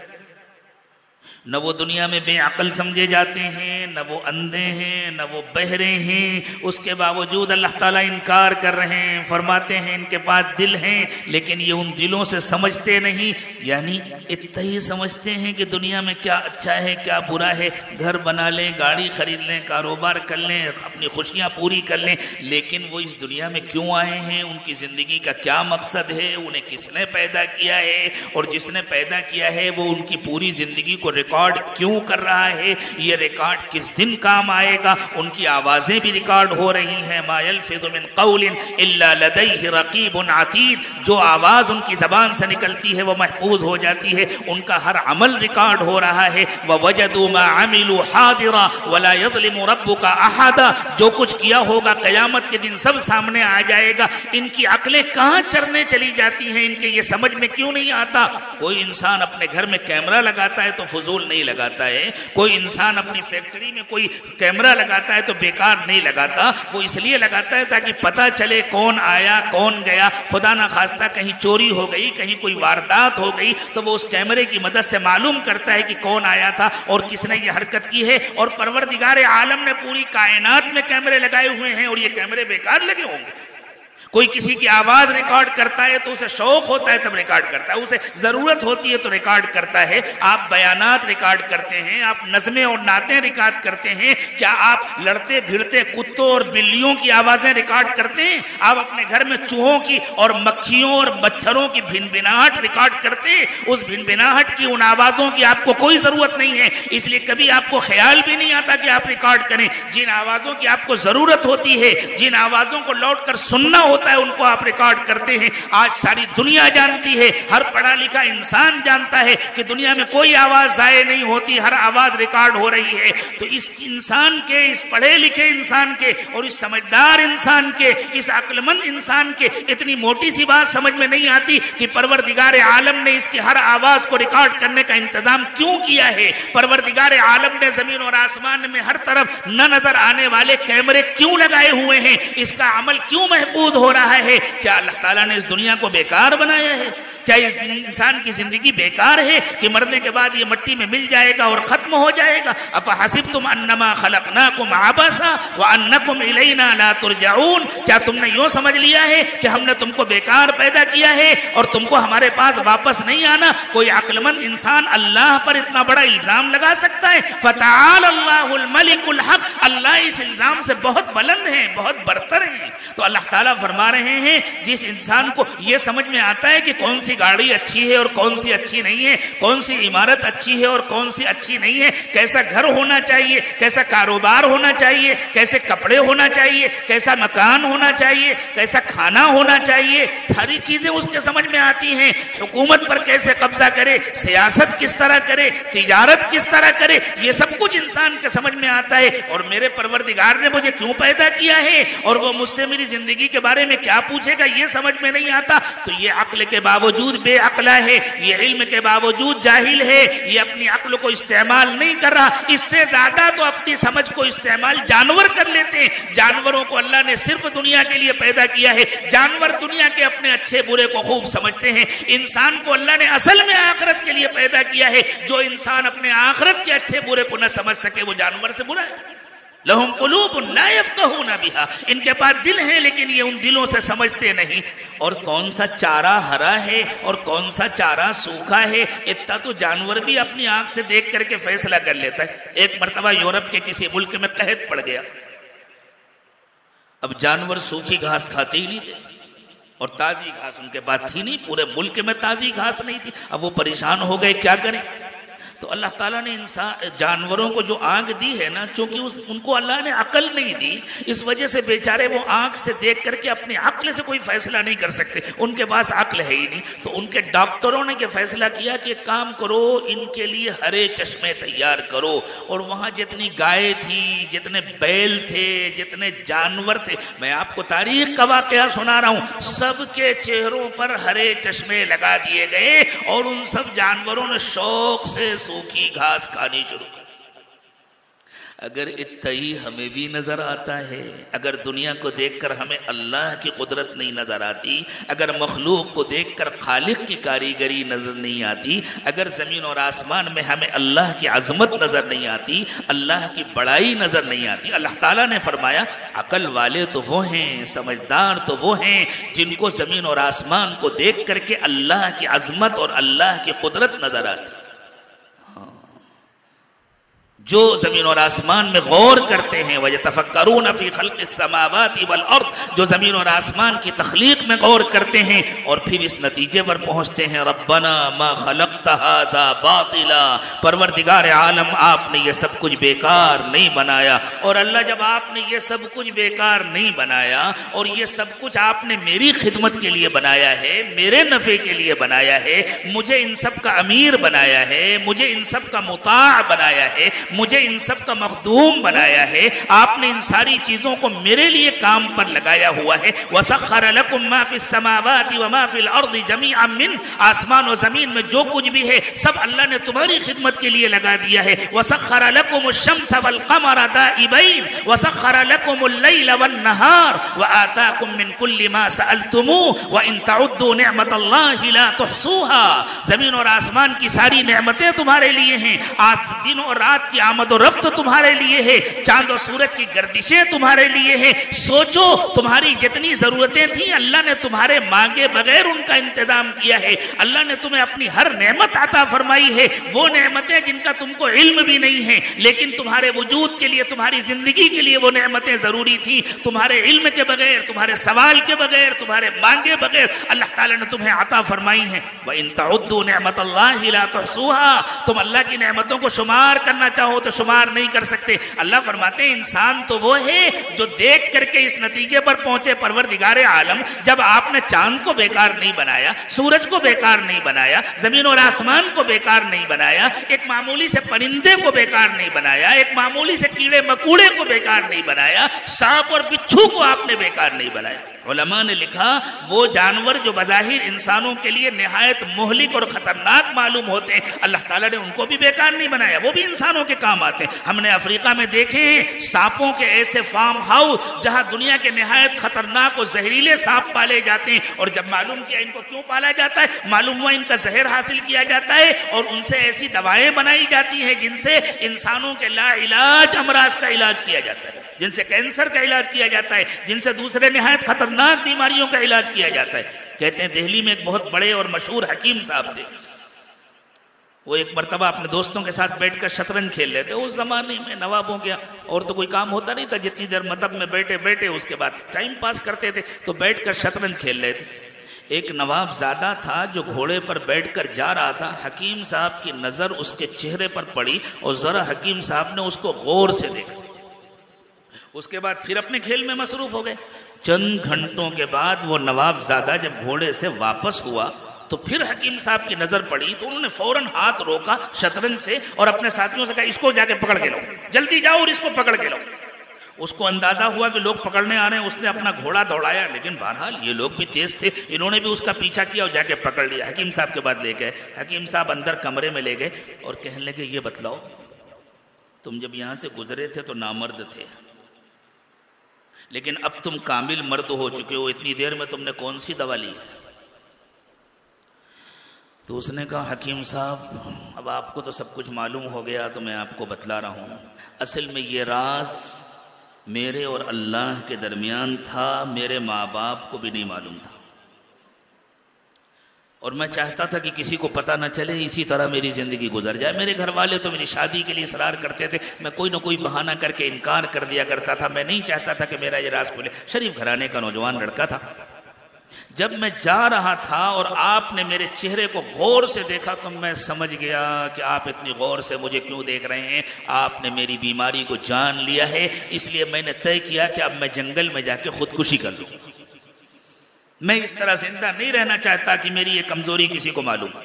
نہ وہ دنیا میں بے عقل سمجھے جاتے ہیں، نہ وہ اندھے ہیں، نہ وہ بہرے ہیں، اس کے باوجود اللہ تعالیٰ انکار کر رہے ہیں، فرماتے ہیں ان کے پاس دل ہیں لیکن یہ ان دلوں سے سمجھتے نہیں، یعنی اتنا ہی سمجھتے ہیں کہ دنیا میں کیا اچھا ہے کیا برا ہے، گھر بنا لیں، گاڑی خرید لیں، کاروبار کر لیں، اپنی خوشیاں پوری کر لیں، لیکن وہ اس دنیا میں کیوں آئے ہیں، ان کی زندگی کا کیا مقصد ہے، انہیں کس نے پیدا کیا ہے، اور جس نے پیدا کیا ہے وہ ان کی پوری زندگی کو ریکارڈ کیوں کر رہا ہے، یہ ریکارڈ کس دن کام آئے گا۔ ان کی آوازیں بھی ریکارڈ ہو رہی ہیں، ما یلفظ من قول الا لدیہ رقیب عتید، جو آواز ان کی زبان سے نکلتی ہے وہ محفوظ ہو جاتی ہے، ان کا ہر عمل ریکارڈ ہو رہا ہے۔ ووجدوا ما عملوا حاضرا ولا یظلم ربک احدا، جو کچھ کیا ہوگا قیامت کے دن سب سامنے آ جائے گا۔ ان کی عقلیں کہاں چرنے چلی جاتی ہیں، ان کے یہ سمجھ میں کیوں نہیں آتا۔ کوئی انسان اپنے گھر میں کیمرہ لگاتا ہے تو فضول نہیں لگاتا ہے، کوئی انسان اپنی فیکٹری میں کوئی کیمرہ لگاتا ہے تو بیکار نہیں لگاتا، وہ اس لیے لگاتا ہے تاکہ پتہ چلے کون آیا کون گیا، خدا نہ خواستہ کہیں چوری ہو گئی، کہیں کوئی واردات ہو گئی تو وہ اس کیمرے کی مدد سے معلوم کرتا ہے کہ کون آیا تھا اور کس نے یہ حرکت کی ہے۔ اور پروردگار عالم نے پوری کائنات میں کیمرے لگائے ہوئے ہیں اور یہ کیمرے بیکار لگے ہوں گے۔ کوئی کسی کی آواز ریکارڈ کرتا ہے تو اسے شوق ہوتا ہے تب ریکارڈ کرتا ہے، اسے ضرورت ہوتی ہے تو ریکارڈ کرتا ہے۔ آپ بیانات ریکارڈ کرتے ہیں، آپ نظمیں اور نعتیں ریکارڈ کرتے ہیں، کیا آپ لڑتے بھیڑتے کتوں اور بلیوں کی آوازیں ریکارڈ کرتے ہیں؟ آپ اپنے گھر میں چوہوں کی اور مکھیوں اور مچھروں کی بھنبھناہٹ ریکارڈ کرتے ہیں؟ اس بھنبھناہٹ کی ان آوازوں کی آپ کو کوئی ضرورت نہیں ہے، اس لیے کبھی آپ کو خیال بھی نہیں آتا کہ آپ ریکارڈ کریں۔ جن آوازوں کی آپ کو ضرورت ہوتی ہے، جن آوازوں کو لوٹ کر سننا ہوتا ہے، ان کو آپ ریکارڈ کرتے ہیں۔ آج ساری دنیا جانتی ہے، ہر پڑھا لکھا انسان جانتا ہے کہ دنیا میں کوئی آواز ضائع نہیں ہوتی، ہر آواز ریکارڈ ہو رہی ہے۔ تو اس انسان کے، اس پڑھے لکھے انسان کے اور اس سمجھدار انسان کے، اس عقل مند انسان کے اتنی موٹی سی بات سمجھ میں نہیں آتی کہ پروردگار عالم نے اس کی ہر آواز کو ریکارڈ کرنے کا انتظام کیوں کیا ہے۔ پروردگار عالم نے زمین اور آسمان میں ہر طرف نہ نظر آنے والے کیمرے کیوں لگائے ہوئے ہیں، اس کا عمل کیوں محفوظ ہو رہا ہے۔ کیا اللہ تعالیٰ نے اس دنیا کو بیکار بنایا ہے؟ کیا اس انسان کی زندگی بیکار ہے کہ مرنے کے بعد یہ مٹی میں مل جائے گا اور ختم ہو جائے گا؟ افحسبتم انما خلقناکم عبثا وانکم الینا لا ترجعون، کیا تم نے یوں سمجھ لیا ہے کہ ہم نے تم کو بیکار پیدا کیا ہے اور تم کو ہمارے پاس واپس نہیں آنا؟ کوئی عقل مند انسان اللہ پر اتنا بڑا الزام لگا سکتا ہے؟ فتعال اللہ الملک الحق، اللہ اس الزام سے بہت بلند ہیں، بہت برتر ہیں۔ تو اللہ تعالیٰ فرما رہے ہیں جس انسان کو یہ سمجھ میں آتا ہے کہ کون سی گاڑی اچھی ہے اور کون سی اچھی نہیں ہے، کون سی عمارت اچھی ہے اور کون سی اچھی نہیں ہے، کیسا گھر ہونا چاہیے، کیسا کاروبار ہونا چاہیے، کیسے کپڑے ہونا چاہیے، کیسا مکان ہونا چاہیے، کیسا کھانا ہونا چاہیے، ساری چیزیں اس کے سمجھ میں آتی ہیں۔ حکومت پر کیسے قبضہ کرے، سیاست کس طرح کرے، تجارت کس طرح کرے، یہ سب کچھ انسان کے سمجھ میں آتا ہے۔ اور میرے پروردگار نے مجھے کیوں پیدا کیا ہے اور وہ مجھ سے میری زندگی کے بارے میں کیا پوچھے گا، یہ سمجھ میں نہیں آتا۔ تو یہ عقل کے باوجود بے عقلہ ہے، یہ علم کے باوجود جاہل ہے، یہ اپنی عقل کو استعمال نہیں کر رہا۔ اس سے زیادہ تو اپنی سمجھ کو استعمال جانور کر لیتے ہیں۔ جانوروں کو اللہ نے صرف دنیا کے لیے پیدا کیا ہے، جانور دنیا کے اپنے اچھے برے کو خوب سمجھتے ہیں۔ انسان کو اللہ نے اصل میں آخرت کے لیے پیدا کیا ہے۔ جو انسان اپنے آخرت کے اچھے برے کو نہ سمجھ سکے وہ جانور سے برا ہے۔ لہم قلوب لا یفقہون بہا، ان کے پاس دل ہیں لیکن یہ ان دلوں سے سمجھتے نہیں۔ اور کون سا چارہ ہرا ہے اور کون سا چارہ سوکھا ہے، اتنا تو جانور بھی اپنی آنکھ سے دیکھ کر کے فیصلہ کر لیتا ہے۔ ایک مرتبہ یورپ کے کسی ملک میں قحط پڑ گیا، اب جانور سوکھی گھاس کھاتے ہی نہیں تھے اور تازی گھاس ان کے پاس تھی نہیں، پورے ملک میں تازی گھاس نہیں تھی۔ اب وہ پریشان ہو گئے، کیا کریں؟ تو اللہ تعالیٰ نے جانوروں کو جو آنکھ دی ہے نا، چونکہ ان کو اللہ نے عقل نہیں دی، اس وجہ سے بیچارے وہ آنکھ سے دیکھ کر کے اپنی عقل سے کوئی فیصلہ نہیں کر سکتے، ان کے پاس عقل ہے ہی نہیں۔ تو ان کے ڈاکٹروں نے کہ فیصلہ کیا کہ ایک کام کرو، ان کے لیے ہرے چشمے تیار کرو، اور وہاں جتنی گائے تھی، جتنے بیل تھے، جتنے جانور تھے، میں آپ کو تاریخ کا واقعہ سنا رہا ہوں، سب کے چہروں پر ہرے چشمے لگا دیے گئے اور ان سب جانوروں نے شوق سے سوکھی گھاس کھانی شروع کر۔ اگر اتہی ہمیں بھی نظر آتا ہے، اگر دنیا کو دیکھ کر ہمیں اللہ کی قدرت نہیں نظر آتی، اگر مخلوق کو دیکھ کر خالق کی کاریگری نظر نہیں آتی، اگر زمین اور آسمان میں ہمیں اللہ کی عظمت نظر نہیں آتی، اللہ کی بڑائی نظر نہیں آتی۔ اللہ تعالیٰ نے فرمایا عقل والے تو وہ ہیں، سمجھدار تو وہ ہیں جن کو زمین اور آسمان کو دیکھ کر کے اللہ کی عظمت اور اللہ کی قدرت نظر آتی۔ جو زمین اور آسمان میں غور کرتے ہیں، وَيَتَفَكَّرُونَ فِي خَلْقِ السَّمَاوَاتِ وَالْأَرْضِ، جو زمین اور آسمان کی تخلیق میں غور کرتے ہیں اور پھر اس نتیجے پر پہنچتے ہیں ربنا ما خلقت هذا باطلا، پروردگار عالم آپ نے یہ سب کچھ بیکار نہیں بنایا۔ اور اللہ جب آپ نے یہ سب کچھ بیکار نہیں بنایا اور یہ سب کچھ آپ نے میری خدمت کے لیے بنایا ہے، میرے نفع کے لیے بنایا ہے، مجھے ان سب کا امیر بنایا ہے، مجھے ان سب کا مطاع بنایا ہے، مجھے ان سب کا مخدوم بنایا ہے، آپ نے ان ساری چیزوں کو میرے لیے کام پر لگایا ہوا ہے۔ وَسَخَّرَ لَكُم مَّا فِي السَّمَاوَاتِ وَمَا فِي الْأَرْضِ جَمِيعًا مِّنْهُ، آسمان و زمین میں جو کچھ بھی ہے سب اللہ نے تمہاری خدمت کے لیے لگا دیا ہے۔ وَسَخَّرَ لَكُمُ الشَّمْسَ وَالْقَمَرَ دَائِبَيْنِ وَسَخَّرَ لَكُمُ اللَّيْلَ وَالنَّهَارَ وَآتَاكُم مِّن كُلِّ مَا سَأَلْتُمُوهُ وَإِن تَعُدُّوا نِعْمَةَ اللَّهِ لَا تُحْصُوهَا، زمین اور آسمان کی ساری نعمتیں تمہارے لیے ہیں، دن اور رات کی آمد و رفت تمہارے لیے ہے، چاند و سورج کی گردشیں تمہارے لیے ہے۔ سوچو تمہاری جتنی ضرورتیں تھیں اللہ نے تمہارے مانگے بغیر ان کا انتظام کیا ہے۔ اللہ نے تمہیں اپنی ہر نعمت عطا فرمائی ہے، وہ نعمتیں جن کا تم کو علم بھی نہیں ہے لیکن تمہارے وجود کے لیے، تمہاری زندگی کے لیے وہ نعمتیں ضروری تھیں۔ تمہارے علم کے بغیر، تمہارے سوال کے بغیر، تمہارے مانگے بغیر اللہ تعالیٰ نے تمہیں عطا فرمائی ہیں۔ وَإِن تَعُدُّوا نِعْمَةَ اللَّهِ لَا تُحْصُوهَا، تم اللہ کی نعمتوں کو شمار کرنا چاہو تو شمار نہیں کر سکتے۔ اللہ فرماتے ہیں انسان تو وہ ہے جو دیکھ کر کے اس نتیجے پر پہنچے پروردگار عالم جب آپ نے چاند کو بیکار نہیں بنایا، سورج کو بیکار نہیں بنایا، زمین اور آسمان کو بیکار نہیں بنایا، ایک معمولی سے پرندے کو بیکار نہیں بنایا، ایک معمولی سے کیڑے مکوڑے کو بیکار نہیں بنایا، سانپ اور بچھو کو آپ نے بیکار نہیں بنایا۔ علماء نے لکھا وہ جانور جو بظاہر انسانوں کے لیے نہایت مہلک اور خطرناک معلوم ہوتے ہیں، اللہ تعالیٰ نے ان کو بھی بیکار نہیں بنایا، وہ بھی انسانوں کے کام آتے ہیں۔ ہم نے افریقہ میں دیکھے ہیں سانپوں کے ایسے فارم ہاؤس جہاں دنیا کے نہایت خطرناک اور زہریلے سانپ پالے جاتے ہیں، اور جب معلوم کیا ان کو کیوں پالا جاتا ہے، معلوم ہوا ان کا زہر حاصل کیا جاتا ہے اور ان سے ایسی دوائیں بنائی جاتی ہیں جن سے انسانوں کے لا علاج امراض کا علاج کیا جاتا ہے، جن سے کینسر کا علاج کیا جاتا ہے، جن سے دوسرے نہایت خطرناک بیماریوں کا علاج کیا جاتا ہے۔ کہتے ہیں دہلی میں ایک بہت بڑے اور مشہور حکیم صاحب تھے، وہ ایک مرتبہ اپنے دوستوں کے ساتھ بیٹھ کر شطرنج کھیل رہے تھے۔ اس زمانے میں نوابوں کے اور تو کوئی کام ہوتا نہیں تھا، جتنی دیر مطلب میں بیٹھے اس کے بعد ٹائم پاس کرتے تھے، تو بیٹھ کر شطرنج کھیل رہے تھے۔ ایک نواب زادہ تھا جو گھوڑے پر بیٹھ کر جا رہا تھا، حکیم صاحب کی نظر اس کے چہرے پر پڑی اور ذرا حکیم صاحب نے اس کو غور سے دیکھا، اس کے بعد پھر اپنے کھیل میں مصروف ہو گئے۔ چند گھنٹوں کے بعد وہ نواب زادہ جب گھوڑے سے واپس ہوا تو پھر حکیم صاحب کی نظر پڑی تو انہوں نے فوراً ہاتھ روکا شطرنج سے اور اپنے ساتھیوں سے کہا اس کو جا کے پکڑ کے لو، جلدی جاؤ اور اس کو پکڑ کے لو۔ اس کو اندازہ ہوا کہ لوگ پکڑنے آ رہے ہیں، اس نے اپنا گھوڑا دوڑایا، لیکن بہرحال یہ لوگ بھی تیز تھے، انہوں نے بھی اس کا پیچھا کیا اور جا کے پکڑ لیا۔ حکیم صاحب کے بعد لے گئے، حکیم صاحب اندر کمرے میں لے گئے اور کہنے لگے یہ بتلاؤ تم جب یہاں سے گزرے تھے تو نامرد تھے، لیکن اب تم کامل مرد ہو چکے ہو، اتنی دیر میں تم نے کون سی دوا لی ہے؟ تو اس نے کہا حکیم صاحب اب آپ کو تو سب کچھ معلوم ہو گیا تو میں آپ کو بتلا رہا ہوں، اصل میں یہ راز میرے اور اللہ کے درمیان تھا، میرے ماں باپ کو بھی نہیں معلوم تھا، اور میں چاہتا تھا کہ کسی کو پتہ نہ چلے، اسی طرح میری زندگی گزر جائے۔ میرے گھر والے تو میری شادی کے لیے اصرار کرتے تھے، میں کوئی نہ کوئی بہانہ کر کے انکار کر دیا کرتا تھا، میں نہیں چاہتا تھا کہ میرا یہ راز کھلے۔ شریف گھرانے کا نوجوان لڑکا تھا۔ جب میں جا رہا تھا اور آپ نے میرے چہرے کو غور سے دیکھا تو میں سمجھ گیا کہ آپ اتنی غور سے مجھے کیوں دیکھ رہے ہیں، آپ نے میری بیماری کو جان لیا ہے، اس لیے میں نے طے کیا کہ اب میں جنگل میں جا کے خودکشی کر لوں۔ میں اس طرح زندہ نہیں رہنا چاہتا کہ میری یہ کمزوری کسی کو معلوم۔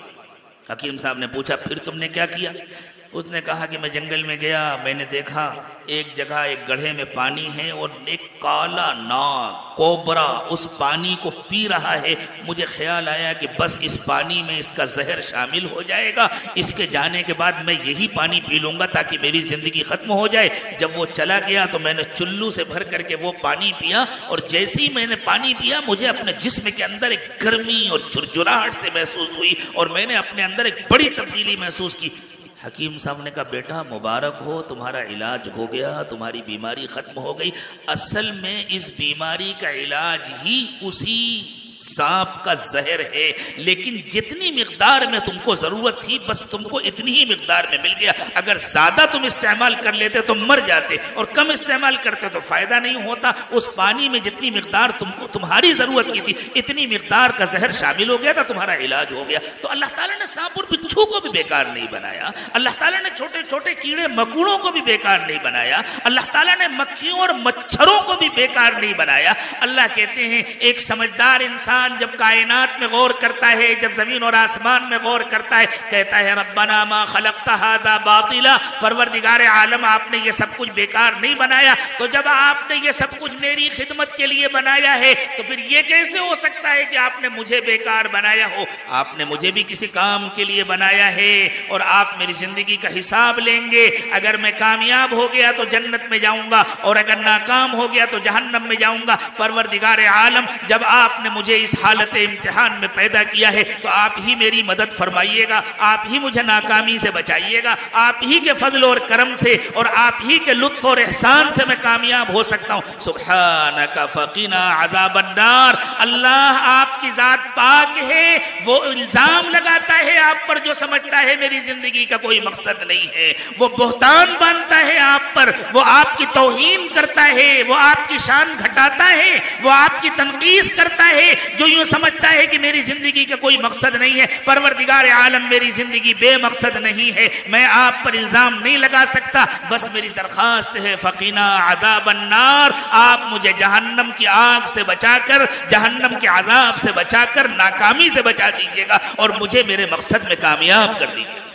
حکیم صاحب نے پوچھا پھر تم نے کیا کیا؟ اس نے کہا کہ میں جنگل میں گیا، میں نے دیکھا ایک جگہ ایک گڑھے میں پانی ہے اور ایک کالا ناگ کوبرا اس پانی کو پی رہا ہے، مجھے خیال آیا کہ بس اس پانی میں اس کا زہر شامل ہو جائے گا، اس کے جانے کے بعد میں یہی پانی پی لوں گا تاکہ میری زندگی ختم ہو جائے۔ جب وہ چلا گیا تو میں نے چلو سے بھر کر کے وہ پانی پیا، اور جیسے ہی میں نے پانی پیا مجھے اپنے جسم کے اندر ایک گرمی اور جھرجھراہٹ سے محسوس ہوئی اور میں نے اپنے اندر ایک بڑی تبدیلی محسوس کی۔ حکیم صاحب نے کہا بیٹا مبارک ہو، تمہارا علاج ہو گیا، تمہاری بیماری ختم ہو گئی۔ اصل میں اس بیماری کا علاج ہی اسی سانپ کا زہر ہے، لیکن جتنی مقدار میں تم کو ضرورت تھی بس تم کو اتنی ہی مقدار میں مل گیا، اگر زیادہ تم استعمال کر لیتے تو مر جاتے اور کم استعمال کرتے تو فائدہ نہیں ہوتا۔ اس پانی میں جتنی مقدار تم کو تمہاری ضرورت کی تھی اتنی مقدار کا زہر شامل ہو گیا تھا، تمہارا علاج ہو گیا۔ تو اللہ تعالیٰ نے سانپ اور بچھو کو بھی بیکار نہیں بنایا، اللہ تعالیٰ نے چھوٹے چھوٹے کیڑے مکوڑوں کو بھی بیکار نہیں بنایا، اللہ تعالیٰ نے مکھیوں اور مچھروں کو بھی بیکار نہیں بنایا۔ اللہ کہتے ہیں ایک سمجھدار انسان جب کائنات میں غور کرتا ہے، جب زمین اور آسمان میں غور کرتا ہے، کہتا ہے ربنا ما خلقت ھذا باطلا، پروردگار عالم آپ نے یہ سب کچھ بیکار نہیں بنایا۔ تو جب آپ نے یہ سب کچھ میری خدمت کے لیے بنایا ہے تو پھر یہ کیسے ہو سکتا ہے کہ آپ نے مجھے بیکار بنایا ہو؟ آپ نے مجھے بھی کسی کام کے لیے بنایا ہے اور آپ میری زندگی کا حساب لیں گے۔ اگر میں کامیاب ہو گیا تو جنت میں جاؤں گا اور اگر ناکام ہو گیا تو جہنم میں جاؤں گا۔ پروردگار عالم جب آپ نے مجھے اس حالت امتحان میں پیدا کیا ہے تو آپ ہی میری مدد فرمائیے گا، آپ ہی مجھے ناکامی سے بچائیے گا، آپ ہی کے فضل اور کرم سے اور آپ ہی کے لطف اور احسان سے میں کامیاب ہو سکتا ہوں۔ سبحانک فقنا عذاب النار۔ اللہ آپ کی ذات پاک ہے، وہ الزام لگاتا ہے آپ پر جو سمجھتا ہے میری زندگی کا کوئی مقصد نہیں ہے، وہ بہتان باندھتا ہے آپ پر، وہ آپ کی توہین کرتا ہے، وہ آپ کی شان گھٹاتا ہے، وہ آپ کی تنقیص کرتا ہے، جو یوں سمجھتا ہے کہ میری زندگی کا کوئی مقصد نہیں ہے۔ پروردگار عالم میری زندگی بے مقصد نہیں ہے، میں آپ پر الزام نہیں لگا سکتا، بس میری درخواست ہے فقینا عذاب النار، آپ مجھے جہنم کی آگ سے بچا کر، جہنم کے عذاب سے بچا کر ناکامی سے بچا دیجیے گا اور مجھے میرے مقصد میں کامیاب کر دیجیے گا۔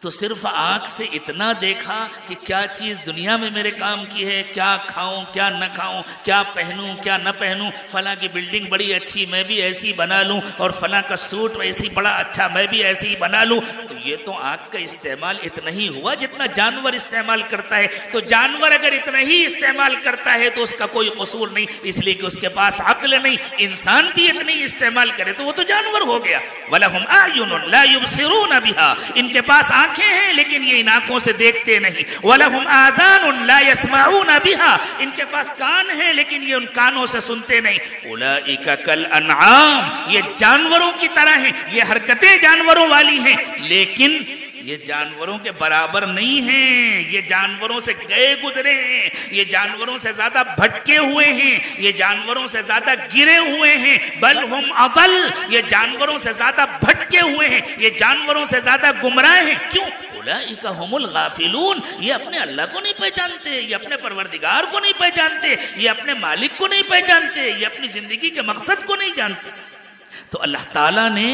تو صرف آنکھ سے اتنا دیکھا کہ کیا چیز دنیا میں میرے کام کی ہے، کیا کھاؤں کیا نہ کھاؤں، کیا پہنوں کیا نہ پہنوں، فلاں کی بلڈنگ بڑی اچھی میں بھی ایسی بنا لوں، اور فلاں کا سوٹ ویسی بڑا اچھا میں بھی ایسی ہی بنا لوں. تو یہ تو آنکھ کا استعمال اتنا ہی ہوا جتنا جانور استعمال کرتا ہے. تو جانور اگر اتنا ہی استعمال کرتا ہے تو اس کا کوئی قصور نہیں، اس لیے کہ اس کے پاس عقل نہیں. انسان بھی اتنا ہی استعمال کرے تو وہ تو جانور ہو گیا. وَلَهُمْ أَعْيُنٌ لَا يُبْصِرُونَ بِهَا، ان کے پاس آنکھیں ہیں لیکن یہ ان آنکھوں سے دیکھتے نہیں. وَلَهُمْ آذَانٌ لَا يَسْمَعُونَ بِهَا، ان کے پاس کان ہیں لیکن یہ ان کانوں سے سنتے نہیں. أُولَئِكَ كَالْأَنْعَامِ، یہ جانوروں کی طرح ہیں، یہ حرکتیں جانوروں والی ہیں لیکن یہ جانوروں کے برابر نہیں ہیں. یہ جانوروں سے گئے گزرے ہیں، یہ جانوروں سے زیادہ بھٹکے ہوئے ہیں، یہ جانوروں سے زیادہ گرے ہوئے ہیں. بل ہم اضل، یہ جانوروں سے زیادہ بھٹکے ہوئے ہیں، یہ جانوروں سے زیادہ گمراہ ہیں. کیوں؟ اولئک هم الغافلون، یہ اپنے اللہ کو نہیں پہچانتے، یہ اپنے پروردگار کو نہیں پہچانتے، یہ اپنے مالک کو نہیں پہچانتے، یہ اپنی زندگی کے مقصد کو نہیں جانتے. تو اللہ تعالیٰ نے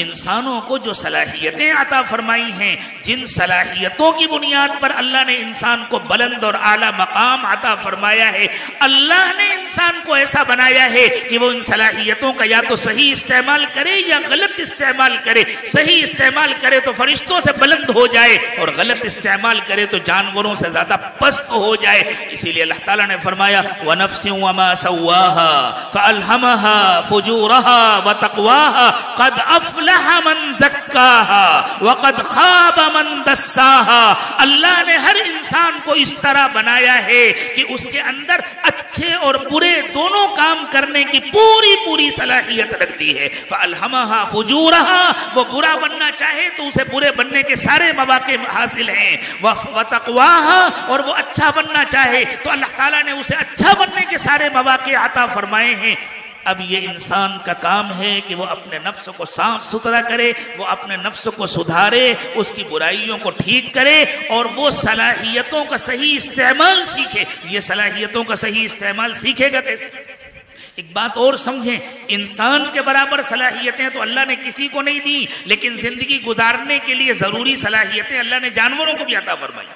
انسانوں کو جو صلاحیتیں عطا فرمائی ہیں، جن صلاحیتوں کی بنیاد پر اللہ نے انسان کو بلند اور اعلیٰ مقام عطا فرمایا ہے، اللہ نے انسان کو ایسا بنایا ہے کہ وہ ان صلاحیتوں کا یا تو صحیح استعمال کرے یا غلط استعمال کرے. صحیح استعمال کرے تو فرشتوں سے بلند ہو جائے، اور غلط استعمال کرے تو جانوروں سے زیادہ پست ہو جائے. اسی لیے اللہ تعالیٰ نے فرمایا وَنَفْسٍ وَمَا سَوَّاهَا فَأَلْهَمَهَا فُجُورَهَا وَتَقْوَاهَا قد افلح من زکاها وقد خاب من دساها. اللہ نے ہر انسان کو اس طرح بنایا ہے کہ اس کے اندر اچھے اور برے دونوں کام کرنے کی پوری صلاحیت رکھ دی ہے. فالہمها فجورها، وہ برا بننا چاہے تو اسے برے بننے کے سارے مواقع حاصل ہیں. وتقواها، اور وہ اچھا بننا چاہے تو اللہ تعالیٰ نے اسے اچھا بننے کے سارے مواقع عطا فرمائے ہیں. اب یہ انسان کا کام ہے کہ وہ اپنے نفس کو صاف ستھرا کرے، وہ اپنے نفس کو سدھارے، اس کی برائیوں کو ٹھیک کرے، اور وہ صلاحیتوں کا صحیح استعمال سیکھے. یہ صلاحیتوں کا صحیح استعمال سیکھے گا کیسے؟ ایک بات اور سمجھیں، انسان کے برابر صلاحیتیں تو اللہ نے کسی کو نہیں دی، لیکن زندگی گزارنے کے لیے ضروری صلاحیتیں اللہ نے جانوروں کو بھی عطا فرمائی.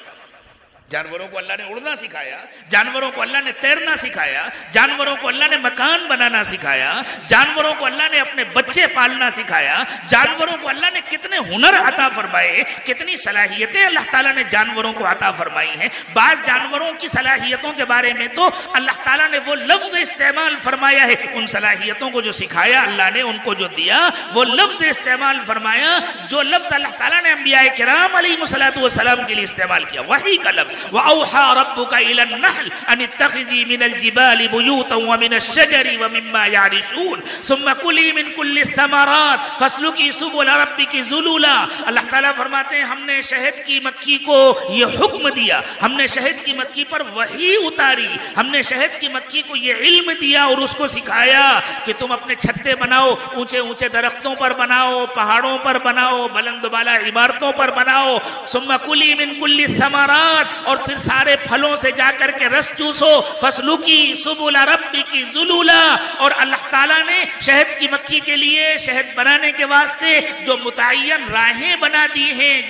جانوروں کو اللہ نے اڑنا سکھایا، جانوروں کو اللہ نے تیرنا سکھایا، جانوروں کو اللہ نے مکان بنانا سکھایا، جانوروں کو اللہ نے اپنے بچے پالنا سکھایا، جانوروں کو اللہ نے کتنے ہنر عطا فرمائے، کتنی صلاحیتیں اللہ تعالیٰ نے جانوروں کو عطا فرمائی ہیں. بعض جانوروں کی صلاحیتوں کے بارے میں تو اللہ تعالیٰ نے وہ لفظ استعمال فرمایا ہے، ان صلاحیتوں کو جو سکھایا اللہ نے، ان کو جو دیا وہ لفظ استعمال فرمایا جو لفظ اللہ تعالیٰ نے انبیاء کرام علیہ السلام کے لیے استعمال کیا، وحی کا لفظ. وَأَوْحَى رَبُّكَ إِلَى النَّحْلِ أَنِ اتَّخِذِي مِنَ الْجِبَالِ بُيُوتًا وَمِنَ الشَّجَرِ وَمِمَّا يَعْرِشُونَ ثُمَّ كُلِي مِن كُلِّ الثَّمَرَاتِ فَاسْلُكِي سُبُلَ رَبِّكِ ذُلُولًا. اللہ تعالیٰ فرماتے ہیں ہم نے شہد کی مکھی کو یہ حکم دیا، ہم نے شہد کی مکھی پر وحی اتاری، ہم نے شہد کی مکھی کو یہ علم دیا اور اس کو سکھایا کہ تم اپنے چھتے بناؤ، اونچے اونچے درختوں پر بناؤ، پہاڑوں پر بناؤ، بلند بالا عمارتوں پر بناؤ. ثُمَّ كُلِي مِن كُلِّ الثَّمَرَاتِ، اور پھر سارے پھلوں سے جا کر کے رس چوسو. فَاسْلُكِي سُبُلَ رَبِّكِ ذُلُولًا، اور اللہ تعالیٰ نے شہد کی مکھی کے لیے شہد بنانے کے واسطے جو متعین راہیں بنا دی ہیں،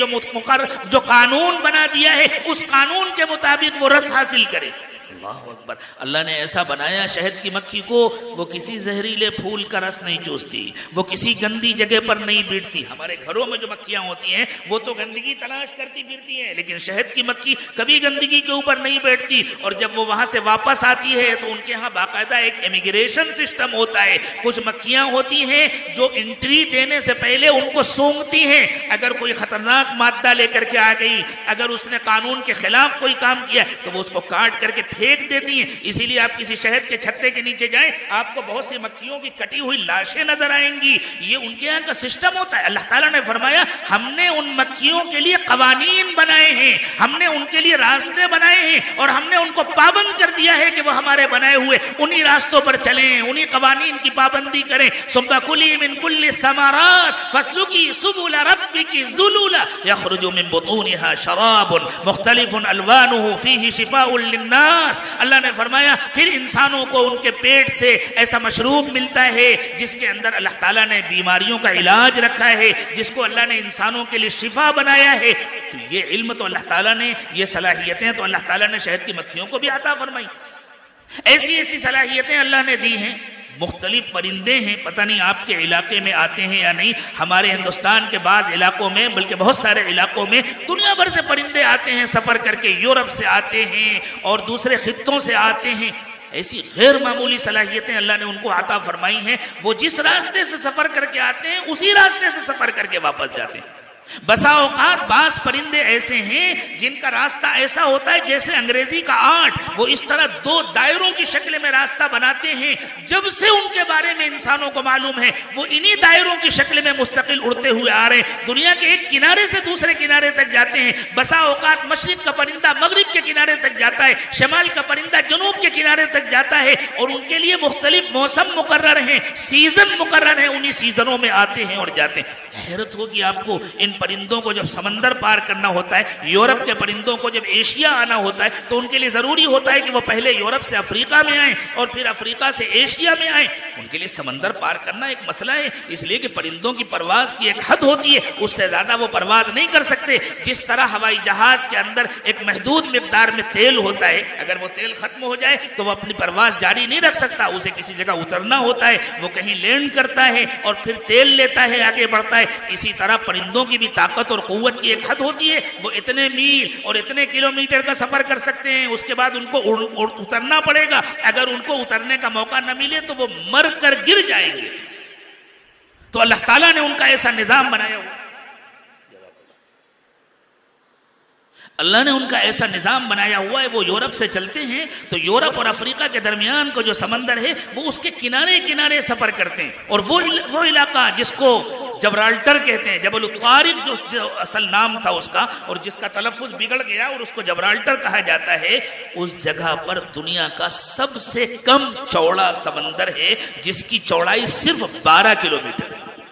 جو قانون بنا دیا ہے، اس قانون کے مطابق وہ رس حاصل کرے. اللہ اکبر. اللہ نے ایسا بنایا شہد کی مکھی کو، وہ کسی زہریلے پھول کا رس نہیں چوستی، وہ کسی گندی جگہ پر نہیں بیٹھتی. ہمارے گھروں میں جو مکھیاں ہوتی ہیں وہ تو گندگی تلاش کرتی پھرتی ہیں، لیکن شہد کی مکھی کبھی گندگی کے اوپر نہیں بیٹھتی. اور جب وہ وہاں سے واپس آتی ہے تو ان کے ہاں باقاعدہ ایک امیگریشن سسٹم ہوتا ہے. کچھ مکھیاں ہوتی ہیں جو انٹری دینے سے پہلے ان کو سونگتی ہیں. اگر کوئی خطرناک مادہ لے کر کے آ گئی، اگر اس نے قانون کے خلاف کوئی کام کیا تو وہ اس کو کاٹ کر کے پھینک دیتی ہیں. اسی لیے آپ کسی شہد کے چھتے کے نیچے جائیں، آپ کو بہت سی مکھیوں کی کٹی ہوئی لاشیں نظر آئیں گی. یہ ان کے یہاں کا سسٹم ہوتا ہے. اللہ تعالیٰ نے فرمایا ہم نے ان مکھیوں کے لیے قوانین بنائے ہیں، ہم نے ان کے لیے راستے بنائے ہیں، اور ہم نے ان کو پابند کر دیا ہے کہ وہ ہمارے بنائے ہوئے انہی راستوں پر چلیں، انہی قوانین کی پابندی کریں. ثم كُلِي مِن كُلِّ الثَّمَرَاتِ فَاسْلُكِي سُبُلَ رَبِّكِ ذُلُولًا يَخْرُجُ مِن بُطُونِهَا شَرَابٌ مُخْتَلِفٌ أَلْوَانُهُ فِيهِ شِفَاءٌ لِلنَّاسِ اللہ نے فرمایا پھر انسانوں کو ان کے پیٹ سے ایسا مشروب ملتا ہے جس کے اندر اللہ تعالیٰ نے بیماریوں کا علاج رکھا ہے، جس کو اللہ نے انسانوں کے لیے شفا بنایا ہے۔ تو یہ علم تو اللہ تعالیٰ نے، یہ صلاحیتیں تو اللہ تعالیٰ نے شہد کی مکھیوں کو بھی عطا فرمائی۔ ایسی ایسی صلاحیتیں اللہ نے دی ہیں۔ مختلف پرندے ہیں، پتہ نہیں آپ کے علاقے میں آتے ہیں یا نہیں، ہمارے ہندوستان کے بعض علاقوں میں بلکہ بہت سارے علاقوں میں دنیا بھر سے پرندے آتے ہیں سفر کر کے، یورپ سے آتے ہیں اور دوسرے خطوں سے آتے ہیں۔ ایسی غیر معمولی صلاحیتیں اللہ نے ان کو عطا فرمائی ہیں، وہ جس راستے سے سفر کر کے آتے ہیں اسی راستے سے سفر کر کے واپس جاتے ہیں۔ بسا اوقات بعض پرندے ایسے ہیں جن کا راستہ ایسا ہوتا ہے جیسے انگریزی کا 8، وہ اس طرح 2 دائروں کی شکل میں راستہ بناتے ہیں، جب سے ان کے بارے میں انسانوں کو معلوم ہے وہ انہی دائروں کی شکل میں مستقل اڑتے ہوئے آ رہے ہیں، دنیا کے ایک کنارے سے دوسرے کنارے تک جاتے ہیں۔ بسا اوقات مشرق کا پرندہ مغرب کے کنارے تک جاتا ہے، شمال کا پرندہ جنوب کے کنارے تک جاتا ہے، اور ان کے لیے مختلف موسم مقرر ہیں، سیزن مقرر ہیں، انہی سیزنوں میں آتے ہیں اور جاتے ہیں۔ حیرت ہوگی آپ کو، ان پرندوں کو جب سمندر پار کرنا ہوتا ہے، یورپ کے پرندوں کو جب ایشیا آنا ہوتا ہے تو ان کے لیے ضروری ہوتا ہے کہ وہ پہلے یورپ سے افریقہ میں آئیں اور پھر افریقہ سے ایشیا میں آئیں۔ ان کے لیے سمندر پار کرنا ایک مسئلہ ہے، اس لیے کہ پرندوں کی پرواز کی ایک حد ہوتی ہے، اس سے زیادہ وہ پرواز نہیں کر سکتے۔ جس طرح ہوائی جہاز کے اندر ایک محدود مقدار میں تیل ہوتا ہے، اگر وہ تیل ختم ہو جائے تو وہ اپنی پرواز جاری نہیں رکھ سکتا، اسے کسی جگہ اترنا ہوتا ہے، وہ کہیں لینڈ کرتا ہے اور پھر تیل لیتا ہے، آگے بڑھتا ہے۔ اسی طرح پرندوں کی بھی طاقت اور قوت کی ایک حد ہوتی ہے، وہ اتنے میل اور اتنے کلومیٹر کا سفر کر سکتے ہیں، اس کے بعد ان کو اترنا پڑے گا، اگر ان کو اترنے کا موقع نہ ملے تو وہ مر کر گر جائیں گے۔ تو اللہ تعالیٰ نے ان کا ایسا نظام بنایا ہوا، اللہ نے ان کا ایسا نظام بنایا ہوا ہے، وہ یورپ سے چلتے ہیں تو یورپ اور افریقہ کے درمیان کو جو سمندر ہے وہ اس کے کنارے کنارے سفر کرتے ہیں، اور وہ علاقہ جس کو جبرالٹر کہتے ہیں، جبل الطارق جو اصل نام تھا اس کا، اور جس کا تلفظ بگڑ گیا اور اس کو جبرالٹر کہا جاتا ہے، اس جگہ پر دنیا کا سب سے کم چوڑا سمندر ہے جس کی چوڑائی صرف 12 کلومیٹر ہے۔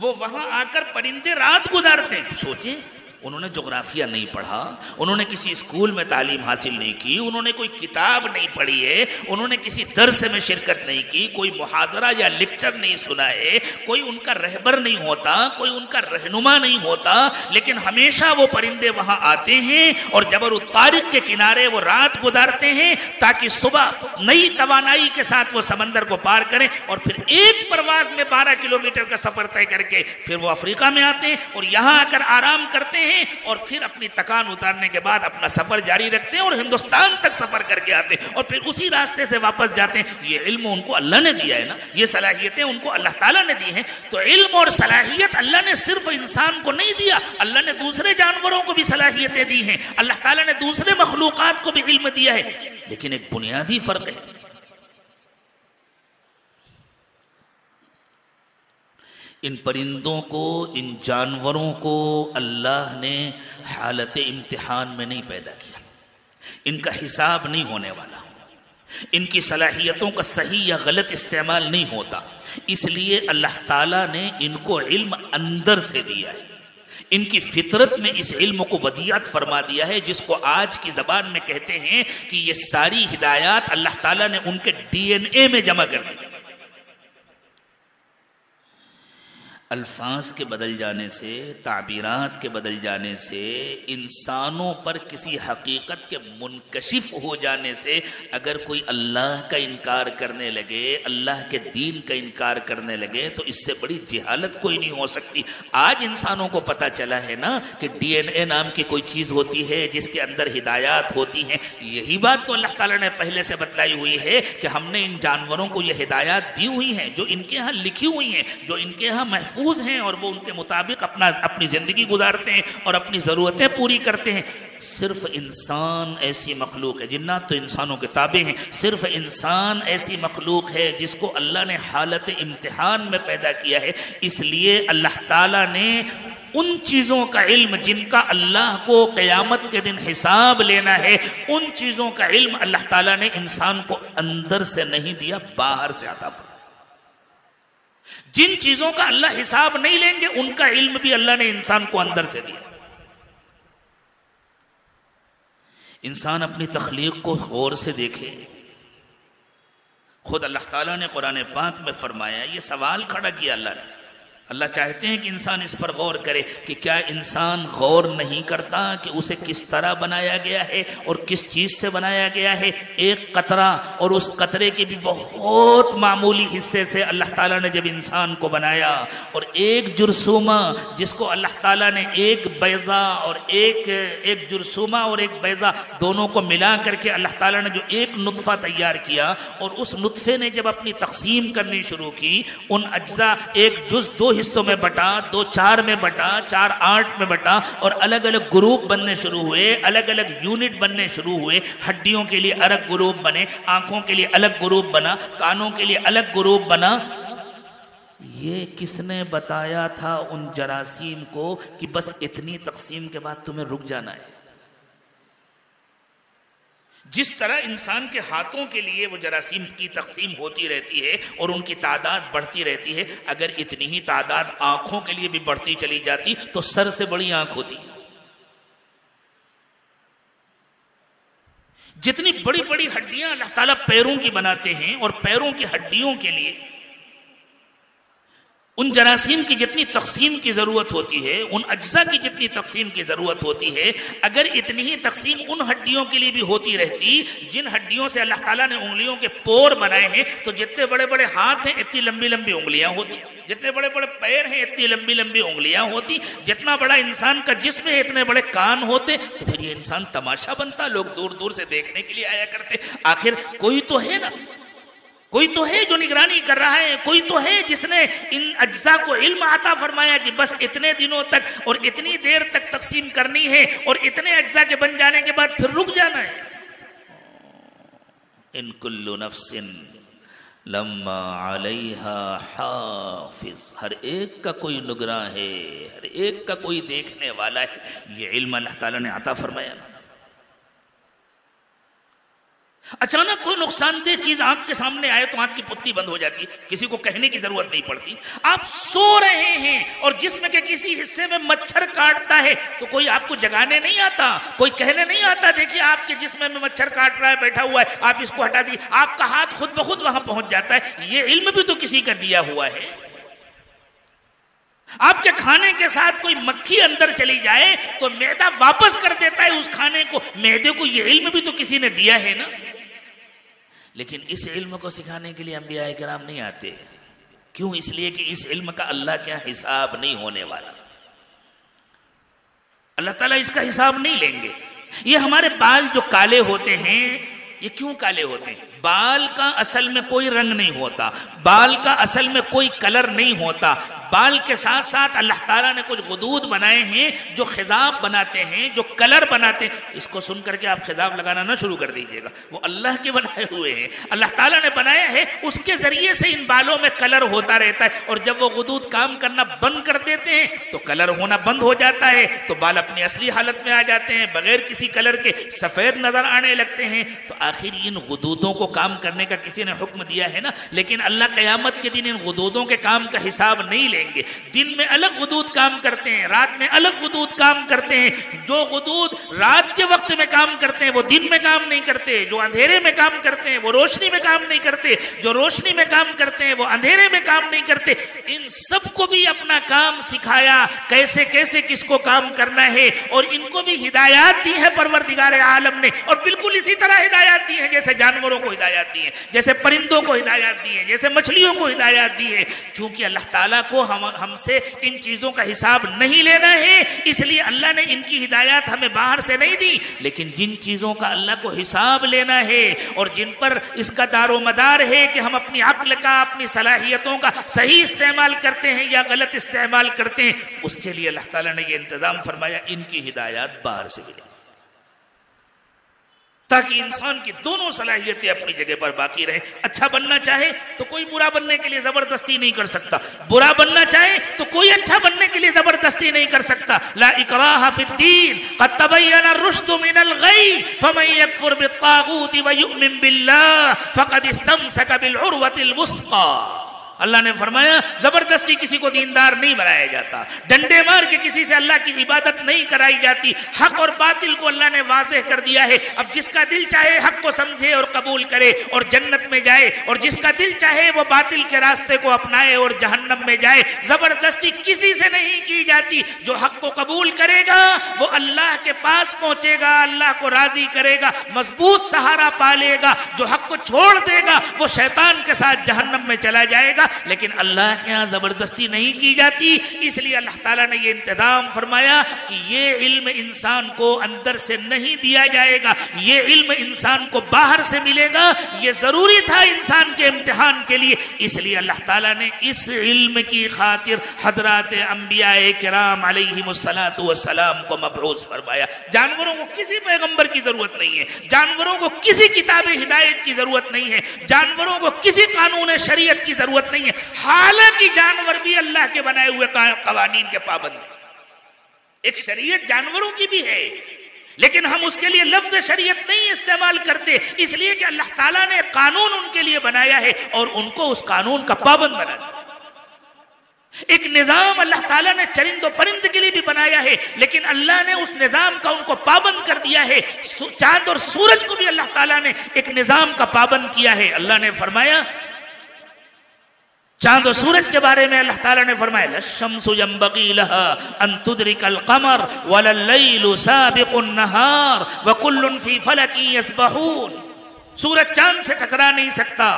وہ وہاں آ کر پرندے رات گزارتے ہیں۔ سوچیں، انہوں نے جغرافیہ نہیں پڑھا، انہوں نے کسی اسکول میں تعلیم حاصل نہیں کی، انہوں نے کوئی کتاب نہیں پڑھی ہے، انہوں نے کسی درس میں شرکت نہیں کی، کوئی محاضرہ یا لیکچر نہیں سنا ہے، کوئی ان کا رہبر نہیں ہوتا، کوئی ان کا رہنما نہیں ہوتا، لیکن ہمیشہ وہ پرندے وہاں آتے ہیں اور جبل الطارق کے کنارے وہ رات گزارتے ہیں تاکہ صبح نئی توانائی کے ساتھ وہ سمندر کو پار کریں، اور پھر ایک پرواز میں 12 کلومیٹر کا سفر طے کر کے پھر وہ افریقہ میں آتے ہیں اور یہاں آ کر آرام کرتے ہیں، اور پھر اپنی تکان اتارنے کے بعد اپنا سفر جاری رکھتے ہیں اور ہندوستان تک سفر کر کے آتے ہیں اور پھر اسی راستے سے واپس جاتے ہیں۔ یہ علم ان کو اللہ نے دیا ہے نا، یہ صلاحیتیں ان کو اللہ تعالیٰ نے دی ہیں۔ تو علم اور صلاحیت اللہ نے صرف انسان کو نہیں دیا، اللہ نے دوسرے جانوروں کو بھی صلاحیتیں دی ہیں، اللہ تعالیٰ نے دوسرے مخلوقات کو بھی علم دیا ہے، لیکن ایک بنیادی فرق ہے۔ ان پرندوں کو، ان جانوروں کو اللہ نے حالت امتحان میں نہیں پیدا کیا، ان کا حساب نہیں ہونے والا، ان کی صلاحیتوں کا صحیح یا غلط استعمال نہیں ہوتا، اس لیے اللہ تعالیٰ نے ان کو علم اندر سے دیا ہے، ان کی فطرت میں اس علم کو ودیعت فرما دیا ہے، جس کو آج کی زبان میں کہتے ہیں کہ یہ ساری ہدایات اللہ تعالیٰ نے ان کے ڈی این اے میں جمع کر دی۔ الفاظ کے بدل جانے سے، تعبیرات کے بدل جانے سے، انسانوں پر کسی حقیقت کے منکشف ہو جانے سے اگر کوئی اللہ کا انکار کرنے لگے، اللہ کے دین کا انکار کرنے لگے تو اس سے بڑی جہالت کوئی نہیں ہو سکتی۔ آج انسانوں کو پتہ چلا ہے نا کہ ڈی این اے نام کی کوئی چیز ہوتی ہے جس کے اندر ہدایات ہوتی ہیں، یہی بات تو اللہ تعالیٰ نے پہلے سے بتلائی ہوئی ہے کہ ہم نے ان جانوروں کو یہ ہدایات دی ہوئی ہیں جو ان کے ہاں لکھی ہوئی ہیں، جو ان کے ہاں محفوظ ہیں، اور وہ ان کے مطابق اپنی زندگی گزارتے ہیں اور اپنی ضرورتیں پوری کرتے ہیں۔ صرف انسان ایسی مخلوق ہے، جنات تو انسانوں کے تابع ہیں، صرف انسان ایسی مخلوق ہے جس کو اللہ نے حالت امتحان میں پیدا کیا ہے، اس لیے اللہ تعالیٰ نے ان چیزوں کا علم جن کا اللہ کو قیامت کے دن حساب لینا ہے، ان چیزوں کا علم اللہ تعالیٰ نے انسان کو اندر سے نہیں دیا، باہر سے عطا فرمایا۔ جن چیزوں کا اللہ حساب نہیں لیں گے ان کا علم بھی اللہ نے انسان کو اندر سے دیا۔ انسان اپنی تخلیق کو غور سے دیکھے. خود اللہ تعالیٰ نے قرآن پاک میں فرمایا، یہ سوال کھڑا کیا اللہ نے. اللہ چاہتے ہیں کہ انسان اس پر غور کرے کہ کیا انسان غور نہیں کرتا کہ اسے کس طرح بنایا گیا ہے اور کس چیز سے بنایا گیا ہے. ایک قطرہ اور اس قطرے کے بھی بہت معمولی حصے سے اللہ تعالیٰ نے جب انسان کو بنایا، اور ایک جرثومہ جس کو اللہ تعالیٰ نے ایک بیضہ اور ایک جرثومہ اور ایک بیضہ دونوں کو ملا کر کے اللہ تعالیٰ نے جو ایک نطفہ تیار کیا، اور اس نطفے نے جب اپنی تقسیم کرنی شروع کی، ان اجزاء ایک جز دو حصوں میں بٹا، 2 4 میں بٹا، 4 8 میں بٹا، اور الگ الگ گروپ بننے شروع ہوئے، الگ الگ یونٹ بننے شروع ہوئے. ہڈیوں کے لیے الگ گروپ بنے، آنکھوں کے لیے الگ گروپ بنا، کانوں کے لیے الگ گروپ بنا. یہ کس نے بتایا تھا ان جراثیم کو کہ بس اتنی تقسیم کے بعد تمہیں رک جانا ہے؟ جس طرح انسان کے ہاتھوں کے لیے وہ جراثیم کی تقسیم ہوتی رہتی ہے اور ان کی تعداد بڑھتی رہتی ہے، اگر اتنی ہی تعداد آنکھوں کے لیے بھی بڑھتی چلی جاتی تو سر سے بڑی آنکھ ہوتی. جتنی بڑی بڑی ہڈیاں اللہ تعالیٰ پیروں کی بناتے ہیں، اور پیروں کی ہڈیوں کے لیے ان جراثیم کی جتنی تقسیم کی ضرورت ہوتی ہے، ان اجزاء کی جتنی تقسیم کی ضرورت ہوتی ہے، اگر اتنی ہی تقسیم ان ہڈیوں کے لیے بھی ہوتی رہتی جن ہڈیوں سے اللہ تعالیٰ نے انگلیوں کے پور بنائے ہیں، تو جتنے بڑے بڑے ہاتھ ہیں اتنی لمبی لمبی انگلیاں ہوتی، جتنے بڑے بڑے پیر ہیں اتنی لمبی لمبی انگلیاں ہوتی، جتنا بڑا انسان کا جسم ہے اتنے بڑے کان ہوتے. تو پھر یہ انسان تماشا بنتا، لوگ دور دور سے دیکھنے کے لیے آیا کرتے. آخر کوئی تو ہے نا، کوئی تو ہے جو نگرانی کر رہا ہے، کوئی تو ہے جس نے ان اجزاء کو علم عطا فرمایا کہ بس اتنے دنوں تک اور اتنی دیر تک تقسیم کرنی ہے، اور اتنے اجزاء کے بن جانے کے بعد پھر رک جانا ہے. ان کل نفس لما علیہا حافظ، ہر ایک کا کوئی نگراں ہے، ہر ایک کا کوئی دیکھنے والا ہے. یہ علم اللہ تعالیٰ نے عطا فرمایا. اچانک کوئی نقصان دہ چیز آنکھ کے سامنے آئے تو آنکھ کی پتلی بند ہو جاتی ہے، کسی کو کہنے کی ضرورت نہیں پڑتی. آپ سو رہے ہیں اور جسم کے کسی حصے میں مچھر کاٹتا ہے تو کوئی آپ کو جگانے نہیں آتا، کوئی کہنے نہیں آتا دیکھیے آپ کے جسم میں مچھر کاٹ رہا ہے، بیٹھا ہوا ہے، آپ اس کو ہٹا دیجیے. آپ کا ہاتھ خود بخود وہاں پہنچ جاتا ہے. یہ علم بھی تو کسی کا دیا ہوا ہے. آپ کے کھانے کے ساتھ کوئی مکھی اندر چلی جائے تو معدہ واپس کر دیتا ہے اس کھانے کو. معدے کو یہ علم بھی تو کسی نے دیا ہے نا. لیکن اس علم کو سکھانے کے لیے انبیاء کرام نہیں آتے. کیوں؟ اس لیے کہ اس علم کا اللہ کیا حساب نہیں ہونے والا. اللہ تعالیٰ اس کا حساب نہیں لیں گے. یہ ہمارے بال جو کالے ہوتے ہیں، یہ کیوں کالے ہوتے ہیں؟ بال کا اصل میں کوئی رنگ نہیں ہوتا، بال کا اصل میں کوئی کلر نہیں ہوتا. بال کے ساتھ ساتھ اللہ تعالیٰ نے کچھ غدود بنائے ہیں جو خضاب بناتے ہیں، جو کلر بناتے ہیں. اس کو سن کر کے آپ خضاب لگانا نہ شروع کر دیجیے گا، وہ اللہ کے بنائے ہوئے ہیں، اللہ تعالیٰ نے بنایا ہے. اس کے ذریعے سے ان بالوں میں کلر ہوتا رہتا ہے، اور جب وہ غدود کام کرنا بند کر دیتے ہیں تو کلر ہونا بند ہو جاتا ہے، تو بال اپنی اصلی حالت میں آ جاتے ہیں، بغیر کسی کلر کے سفید نظر آنے لگتے ہیں. تو آخر ان غدودوں کو کام کرنے کا کسی نے حکم دیا ہے نا. لیکن اللہ قیامت کے دن ان غدودوں کے کام کا حساب نہیں لیں گے. دن میں الگ غدود کام کرتے ہیں، رات میں الگ غدود کام کرتے ہیں. جو غدود رات کے وقت میں کام کرتے ہیں وہ دن میں کام نہیں کرتے، جو اندھیرے میں کام کرتے ہیں وہ روشنی میں کام نہیں کرتے، جو روشنی میں کام کرتے ہیں وہ اندھیرے میں کام نہیں کرتے. ان سب کو بھی اپنا کام سکھایا، کیسے کیسے کس کو کام کرنا ہے، اور ان کو بھی ہدایات دی ہے پروردگار عالم نے. اور بالکل اسی طرح ہدایات دی ہیں جیسے جانوروں کو ہدایات دی ہیں، جیسے پرندوں کو ہدایات دی ہیں، جیسے مچھلیوں کو ہدایات دی ہے. چونکہ اللہ تعالیٰ کو ہم سے ان چیزوں کا حساب نہیں لینا ہے، اس لیے اللہ نے ان کی ہدایات ہمیں باہر سے نہیں دی. لیکن جن چیزوں کا اللہ کو حساب لینا ہے اور جن پر اس کا دار و مدار ہے کہ ہم اپنی عقل کا، اپنی صلاحیتوں کا صحیح استعمال کرتے ہیں یا غلط استعمال کرتے ہیں، اس کے لیے اللہ تعالیٰ نے یہ انتظام فرمایا ان کی ہدایات باہر سے ملے، تاکہ انسان کی دونوں صلاحیتیں اپنی جگہ پر باقی رہیں. اچھا بننا چاہے تو کوئی برا بننے کے لیے زبردستی نہیں کر سکتا، برا بننا چاہے تو کوئی اچھا بننے کے لیے زبردستی نہیں کر سکتا. لا اکراہ فی الدین قد تبین الرشد من الغی فمن یکفر بالطاغوت ویؤمن باللہ فقد استمسک بالعروۃ الوثقی. اللہ نے فرمایا زبردستی کسی کو دیندار نہیں بنایا جاتا، ڈنڈے مار کے کسی سے اللہ کی عبادت نہیں کرائی جاتی، حق اور باطل کو اللہ نے واضح کر دیا ہے۔ اب جس کا دل چاہے حق کو سمجھے اور قبول کرے اور جنت میں جائے، اور جس کا دل چاہے وہ باطل کے راستے کو اپنائے اور جہنم میں جائے۔ زبردستی کسی سے نہیں کی جاتی، جو حق کو قبول کرے گا وہ اللہ کے پاس پہنچے گا، اللہ کو راضی کرے گا، مضبوط سہارا پالے گا۔ جو حق کو چھوڑ دے گا وہ شیطان کے ساتھ جہنم میں چلا جائے گا، لیکن اللہ کے ہاں زبردستی نہیں کی جاتی۔ اس لیے اللہ تعالیٰ نے یہ انتظام فرمایا کہ یہ علم انسان کو اندر سے نہیں دیا جائے گا، یہ علم انسان کو باہر سے ملے گا۔ یہ ضروری تھا انسان کے امتحان کے لیے، اس لیے اللہ تعالیٰ نے اس علم کی خاطر حضرات انبیاء کرام علیہم السلام کو مبعوث فرمایا۔ جانوروں کو کسی پیغمبر کی ضرورت نہیں ہے، جانوروں کو کسی کتاب ہدایت کی ضرورت نہیں ہے، جانوروں کو کسی قانون شریعت کی ضرورت نہیں ہے، حالانکہ جانور بھی اللہ کے بنائے ہوئے قوانین کے پابند ہیں۔ ایک شریعت جانوروں کی بھی ہے، لیکن ہم اس کے لیے لفظ شریعت نہیں استعمال کرتے، اس لیے کہ اللہ تعالیٰ نے قانون ان کے لیے بنایا ہے اور ان کو اس قانون کا پابند بنا دیا۔ ایک نظام اللہ تعالیٰ نے چرند و پرند کے لیے بھی بنایا ہے، لیکن اللہ نے اس نظام کا ان کو پابند کر دیا ہے۔ چاند اور سورج کو بھی اللہ تعالیٰ نے ایک نظام کا پابند کیا ہے۔ اللہ نے فرمایا چاند و سورج کے بارے میں، اللہ تعالیٰ نے فرمایا لَلشَّمْسُ يَنبَغِي لَهَا أَن تُدْرِكَ الْقَمَرَ وَلَلَّيْلُ سَابِقُ النَّهَارِ وَكُلٌّ فِي فَلَكٍ يَسْبَحُونَ۔ سورج چاند سے ٹکرا نہیں سکتا،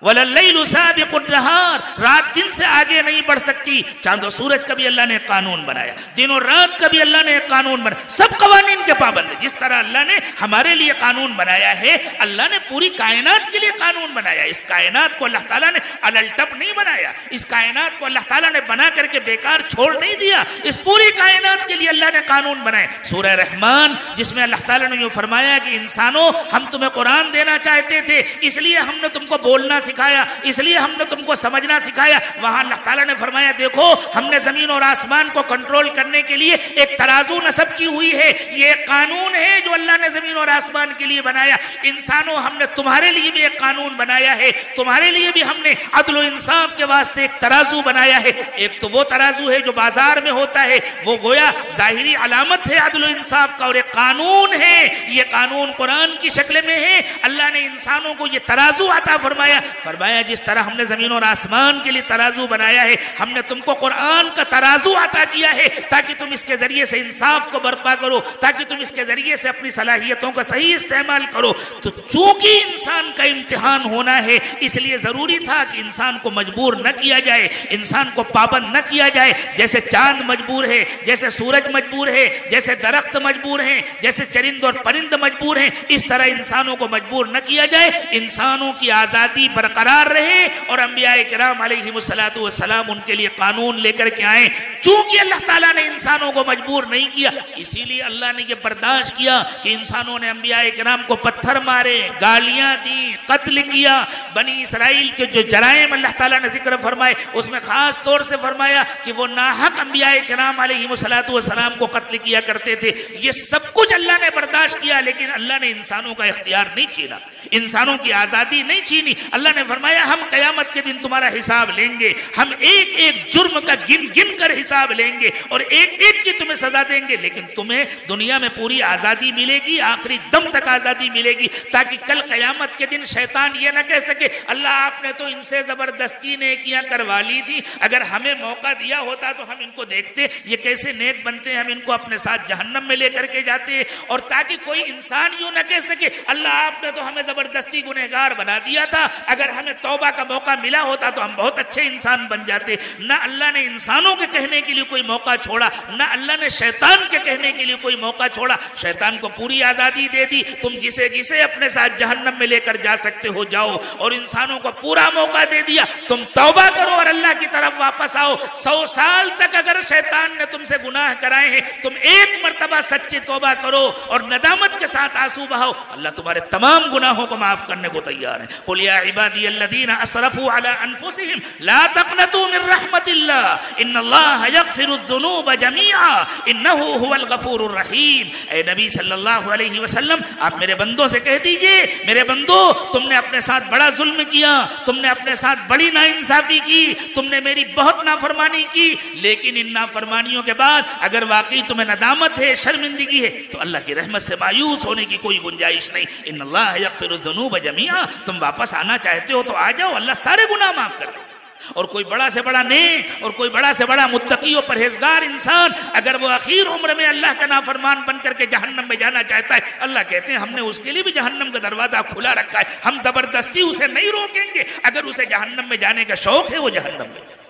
وَلَلَّيْلُ سَابِقُ النَّهَارِ، رات دن سے آگے نہیں بڑھ سکتی۔ چاند و سورج کا بھی اللہ نے قانون بنایا، دن اور رات کا بھی اللہ نے قانون بنایا، سب قوانین کے پابند ہے۔ جس طرح اللہ نے ہمارے لیے قانون بنایا ہے، اللہ نے پوری کائنات کے لیے قانون بنایا۔ اس کائنات کو اللہ تعالیٰ نے الٹپ نہیں بنایا، اس کائنات کو اللہ تعالیٰ نے بنا کر کے بیکار چھوڑ نہیں دیا، اس پوری کائنات کے لیے اللہ نے قانون بنایا۔ سورہ رحمان جس میں اللہ تعالیٰ نے یہ فرمایا کہ انسانوں ہم تمہیں قرآن دینا چاہتے تھے، اس لیے ہم نے تم کو بولنا سکھایا، اس لیے ہم نے تم کو سمجھنا سکھایا۔ وہاں اللہ تعالیٰ نے فرمایا دیکھو ہم نے زمین اور آسمان کو کنٹرول کرنے کے لیے ایک ترازو نصب کی ہوئی ہے، یہ ایک قانون ہے جو اللہ نے زمین اور آسمان کے لیے بنایا۔ انسانوں ہم نے تمہارے لیے بھی ایک قانون بنایا ہے، تمہارے لیے بھی ہم نے عدل و انصاف کے واسطے ایک ترازو بنایا ہے۔ ایک تو وہ ترازو ہے جو بازار میں ہوتا ہے، وہ گویا ظاہری علامت ہے عدل و انصاف کا، اور ایک قانون ہے، یہ قانون قرآن کی شکل میں ہے۔ اللہ نے انسانوں کو یہ ترازو عطا فرمایا، فرمایا جس طرح ہم نے زمین اور آسمان کے لیے ترازو بنایا ہے، ہم نے تم کو قرآن کا ترازو عطا کیا ہے تاکہ تم اس کے ذریعے سے انصاف کو برپا کرو، تاکہ تم اس کے ذریعے سے اپنی صلاحیتوں کا صحیح استعمال کرو۔ تو چونکہ انسان کا امتحان ہونا ہے، اس لیے ضروری تھا کہ انسان کو مجبور نہ کیا جائے، انسان کو پابند نہ کیا جائے۔ جیسے چاند مجبور ہے، جیسے سورج مجبور ہے، جیسے درخت مجبور ہیں، جیسے چرند اور پرند مجبور ہیں، اس طرح انسانوں کو مجبور نہ کیا جائے، انسانوں کی آزادی برقرار رہے۔ اور انبیاء کرام علیہم السلام ان کے لیے قانون لے کر کے آئے۔ چونکہ اللہ تعالیٰ نے انسانوں کو مجبور نہیں کیا، اسی لیے اللہ نے یہ برداشت کیا کہ انسانوں نے انبیاء کرام کو پتھر مارے، گالیاں دی، قتل کیا۔ بنی اسرائیل کے جو جرائم اللہ تعالیٰ نے ذکر فرمائے، اس میں خاص طور سے فرمایا کہ وہ ناحق انبیاء کرام علیہم السلام کو قتل کیا کرتے تھے۔ یہ سب کچھ اللہ نے برداشت کیا، لیکن اللہ نے انسانوں کا اختیار نہیں چھینا، انسانوں کی آزادی نہیں چھینی۔ اللہ نے فرمایا ہم قیامت کے دن تمہارا حساب لیں گے، ہم ایک ایک جرم کا گن گن کر حساب لیں گے اور ایک ایک کی تمہیں سزا دیں گے، لیکن تمہیں دنیا میں پوری آزادی ملے گی، آخری دم تک آزادی ملے گی، تاکہ کل قیامت کے دن شیطان یہ نہ کہہ سکے اللہ آپ نے تو ان سے زبردستی نیکیاں کروا لی تھی، اگر ہمیں موقع دیا ہوتا تو ہم ان کو دیکھتے یہ کیسے نیک بنتے ہیں، ہم ان کو اپنے ساتھ جہنم میں لے کر کے جاتے ہیں۔ اور تاکہ کوئی انسان یوں نہ کہہ سکے اللہ آپ نے تو ہمیں زبردستی گنہگار بنا دیا تھا، اگر ہمیں توبہ کا موقع ملا ہوتا تو ہم بہت اچھے انسان بن جاتے۔ نہ اللہ نے انسانوں کے کہنے کے لیے کوئی موقع چھوڑا، نہ اللہ نے شیطان کے کہنے کے لیے کوئی موقع چھوڑا۔ شیطان کو پوری آزادی دے دی، تم جسے جسے اپنے ساتھ جہنم میں لے کر جا سکتے ہو جاؤ، اور انسانوں کو پورا موقع دے دیا تم توبہ کرو اور اللہ کی طرف واپس آؤ۔ 100 سال تک اگر شیطان نے تم سے گناہ کرائے ہیں، تم ایک مرتبہ سچی توبہ کرو اور ندامت کے ساتھ آنسو بہاؤ، اللہ تمہارے تمام گناہوں کو معاف کرنے کو تیار ہے۔ قل یا عباد عبادی الذین اسرفوا علی انفسهم لا تقنطوا من رحمت اللہ ان اللہ یغفر الذنوب جميعا انہ هو الغفور الرحیم۔ اے نبی صلی اللہ علیہ وسلم آپ میرے بندوں سے کہہ دیجئے میرے بندو تم نے اپنے ساتھ بڑا ظلم کیا، تم نے اپنے ساتھ بڑی ناانصافی کی، تم نے میری بہت نافرمانی کی، لیکن ان نافرمانیوں کے بعد اگر واقعی تمہیں ندامت ہے شرمندگی ہے تو اللہ کی رحمت سے مایوس ہونے کی کوئی گنجائش نہیں۔ ان اللہ یغفر الذنوب جميعا، تم واپس آنا چاہتے ہو تو آ جاؤ، اللہ سارے گناہ معاف کر دے۔ اور کوئی بڑا سے بڑا نیک اور کوئی بڑا سے بڑا متقی و پرہیزگار انسان اگر وہ اخیر عمر میں اللہ کا نافرمان بن کر کے جہنم میں جانا چاہتا ہے، اللہ کہتے ہیں ہم نے اس کے لیے بھی جہنم کا دروازہ کھلا رکھا ہے، ہم زبردستی اسے نہیں روکیں گے، اگر اسے جہنم میں جانے کا شوق ہے وہ جہنم میں جائے۔